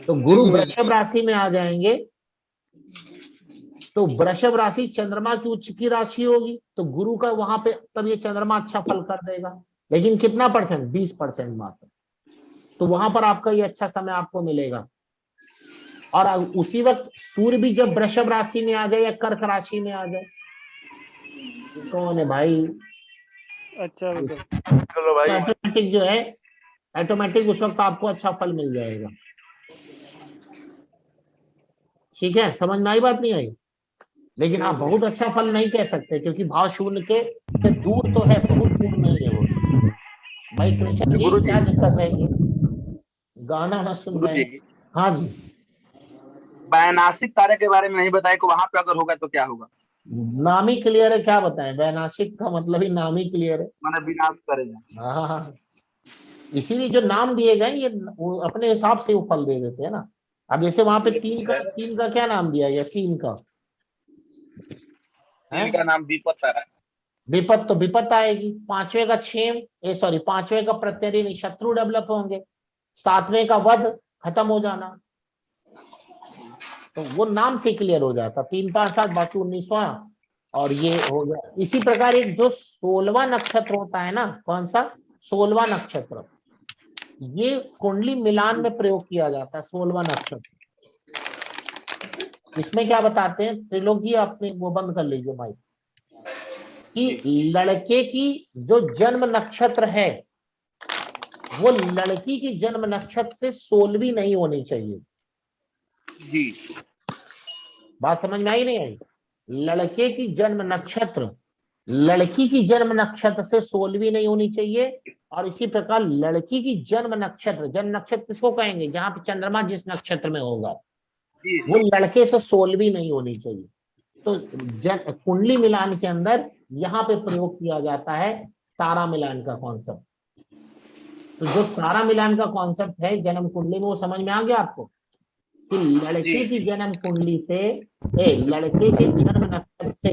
तो गुरु वृषभ राशि में आ जाएंगे, तो वृषभ राशि चंद्रमा की उच्च की राशि होगी, तो गुरु का वहां पे तब ये चंद्रमा अच्छा फल कर देगा। लेकिन कितना परसेंट? 20% मात्र। तो वहां पर आपका ये अच्छा समय आपको मिलेगा। और उसी वक्त सूर्य भी जब वृषभ राशि में आ जाए या कर्क राशि में आ जाए। कौन है भाई? अच्छा चलो भाई, ऑटोमेटिक जो है, ऑटोमेटिक उस वक्त आपको अच्छा फल मिल जाएगा। ठीक है, समझ में आई बात नहीं आई? लेकिन आप बहुत अच्छा फल नहीं कह सकते, क्योंकि भाव शून्य के दूर तो है, बहुत दूर नहीं है वो। भाई कृष्ण जी, क्या दिक्कत है? गाना ना सुन रहे हैं? हाँ जी। वैनाशिक तारे के बारे में नहीं बताया कि वहां पे अगर होगा तो क्या होगा। नाम ही क्लियर है, क्या बताएं? वैनाशिक का मतलब ही नाम ही क्लियर है। माने विनाश करेगा। हाँ, इसीलिए जो नाम दिए गए ये वो अपने हिसाब से वो फल दे देते हैं ना। अब जैसे वहां पे 3 का क्या नाम दिया गया? 3 का इनका नाम विपत्त है। विपत्त, तो विपत्त आएगी। 5वें का क्षेम, 5वें का प्रत्यय शत्रु डेवलप होंगे। 7वें का वध, खत्म हो जाना, तो वो नाम से क्लियर हो जाता। 3, 5, 7 बाकी 19वां और ये हो गया। इसी प्रकार एक जो 16वां नक्षत्र होता है ना, कौन सा 16वां नक्षत्र, ये कुंडली मिलान में प्रयोग किया जाता है। 16वां नक्षत्र इसमें क्या बताते हैं, त्रिलोक जी अपने वो बंद कर लीजिए भाई, कि लड़के की जो जन्म नक्षत्र है वो लड़की की जन्म नक्षत्र से 16वीं नहीं होनी चाहिए। जी बात समझ में आई नहीं आई? लड़के की जन्म नक्षत्र लड़की की जन्म नक्षत्र से 16वीं नहीं होनी चाहिए। और इसी प्रकार लड़की की जन्म नक्षत्र किसको कहेंगे, जहां पे चंद्रमा जिस नक्षत्र में होगा वो लड़के से 16वीं नहीं होनी चाहिए। तो कुंडली मिलान के अंदर यहाँ पे प्रयोग किया जाता है तारा मिलान का कॉन्सेप्ट। तो जो तारा मिलान का कॉन्सेप्ट है जन्म कुंडली में, वो समझ में आ गया आपको, कि लड़के की जन्म कुंडली से लड़के के जन्म नक्षत्र से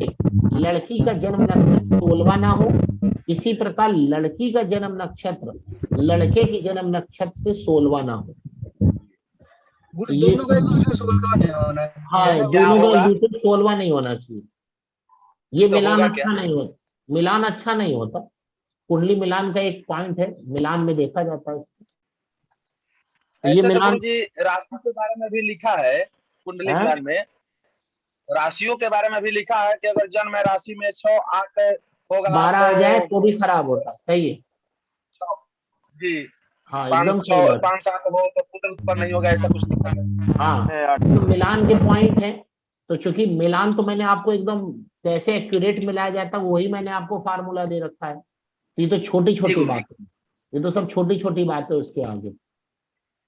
लड़की का जन्म नक्षत्र 16वां ना हो, इसी प्रकार लड़की का जन्म नक्षत्र लड़के की जन्म नक्षत्र से 16वां ना हो। ये दोनों का एक दूसरे से 16वां नहीं होना है। हाँ, दोनों का एक दूसरे से 16वां नहीं होना चाहिए। ये तो मिलान होगा अच्छा क्या? नहीं होता, मिलान अच्छा नहीं होता। कुंडली मिलान का एक पॉइंट है, मिलान में देखा जाता है इसको। ये ऐसे तो मिलान गुरुजी राशियों के बारे में भी लिखा है कुंडली हाँ? मिलान में, राशियों के बारे में भी लिखा है कि अगर जन्म राशि में 6, 8 होगा 12 आ जाए तो भी खराब होता। सही है, जी हाँ एकदम सही बात। 5, 7 हो तो पुत्र उत्पन्न नहीं होगा, ऐसा कुछ लिखा है। हाँ, तो मिलान के पॉइंट है। तो चूंकि मिलान तो मैंने आपको एकदम कैसे एक्यूरेट मिलाया जाता है वही मैंने आपको फार्मूला दे रखा है। ये तो छोटी छोटी बात है, ये तो सब छोटी छोटी बात है उसके आगे।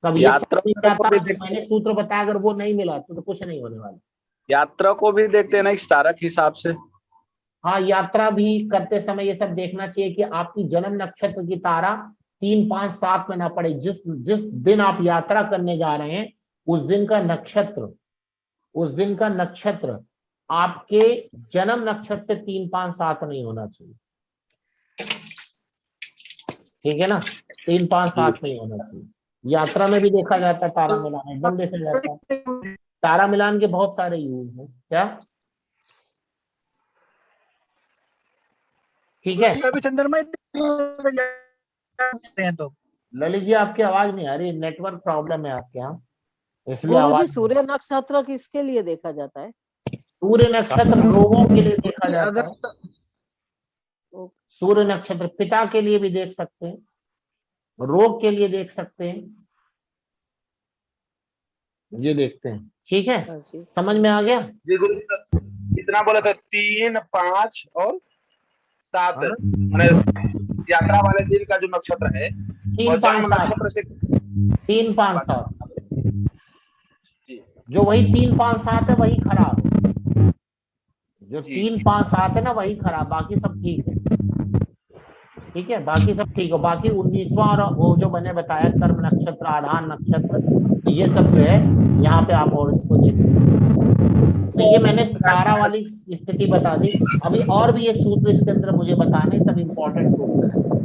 कब ये समझ में आता है, मैंने सूत्र बताया, अगर वो नहीं मिला तो कुछ नहीं होने वाला। यात्रा को भी देखते हैं ना इस तारक हिसाब से। हाँ, यात्रा भी करते समय ये सब देखना चाहिए कि आपकी जन्म नक्षत्र की तारा 3, 5, 7 में ना पड़े। जिस दिन आप यात्रा करने जा रहे हैं उस दिन का नक्षत्र आपके जन्म नक्षत्र से 3, 5, 7 नहीं होना चाहिए। ठीक है ना, 3, 5, 7 नहीं होना चाहिए। यात्रा में भी देखा जाता है तारा मिलान, एकदम देखा जाता है। तारा मिलान के बहुत सारे यूज हैं। क्या ठीक है? अभी चंद्रमा तो ललित जी आपकी आवाज नहीं आ रही, नेटवर्क प्रॉब्लम है आपके यहाँ, इसलिए गुरुजी आवाज। सूर्य नक्षत्र किसके लिए देखा जाता है? सूर्य नक्षत्र रोगों के लिए देखा जाता अगर है। सूर्य नक्षत्र पिता के लिए भी देख सकते हैं, रोग के लिए देख सकते हैं, ये देखते हैं। ठीक है, हाँ जी। समझ में आ गया? जी गुरु इतना बोले थे 3, 5 और 7 हाँ? मैंने यात्रा वाले दिन का जो नक्षत्र है 3, और 5, जन्म 7 नक्षत्र से 3, 5, 7 जो वही 3, 5, 7 है वही खराब है। जो 3, 5, 7 है ना वही खराब, बाकी सब ठीक है। ठीक है, बाकी सब ठीक है। बाकी 19वां और वो जो मैंने बताया कर्म नक्षत्र, आधार नक्षत्र, ये सब जो है यहाँ पे आप और इसको देखिए। तो ये मैंने तारा वाली स्थिति बता दी। अभी और भी एक सूत्र इसके अंदर मुझे बताने, सब इंपॉर्टेंट सूत्र है।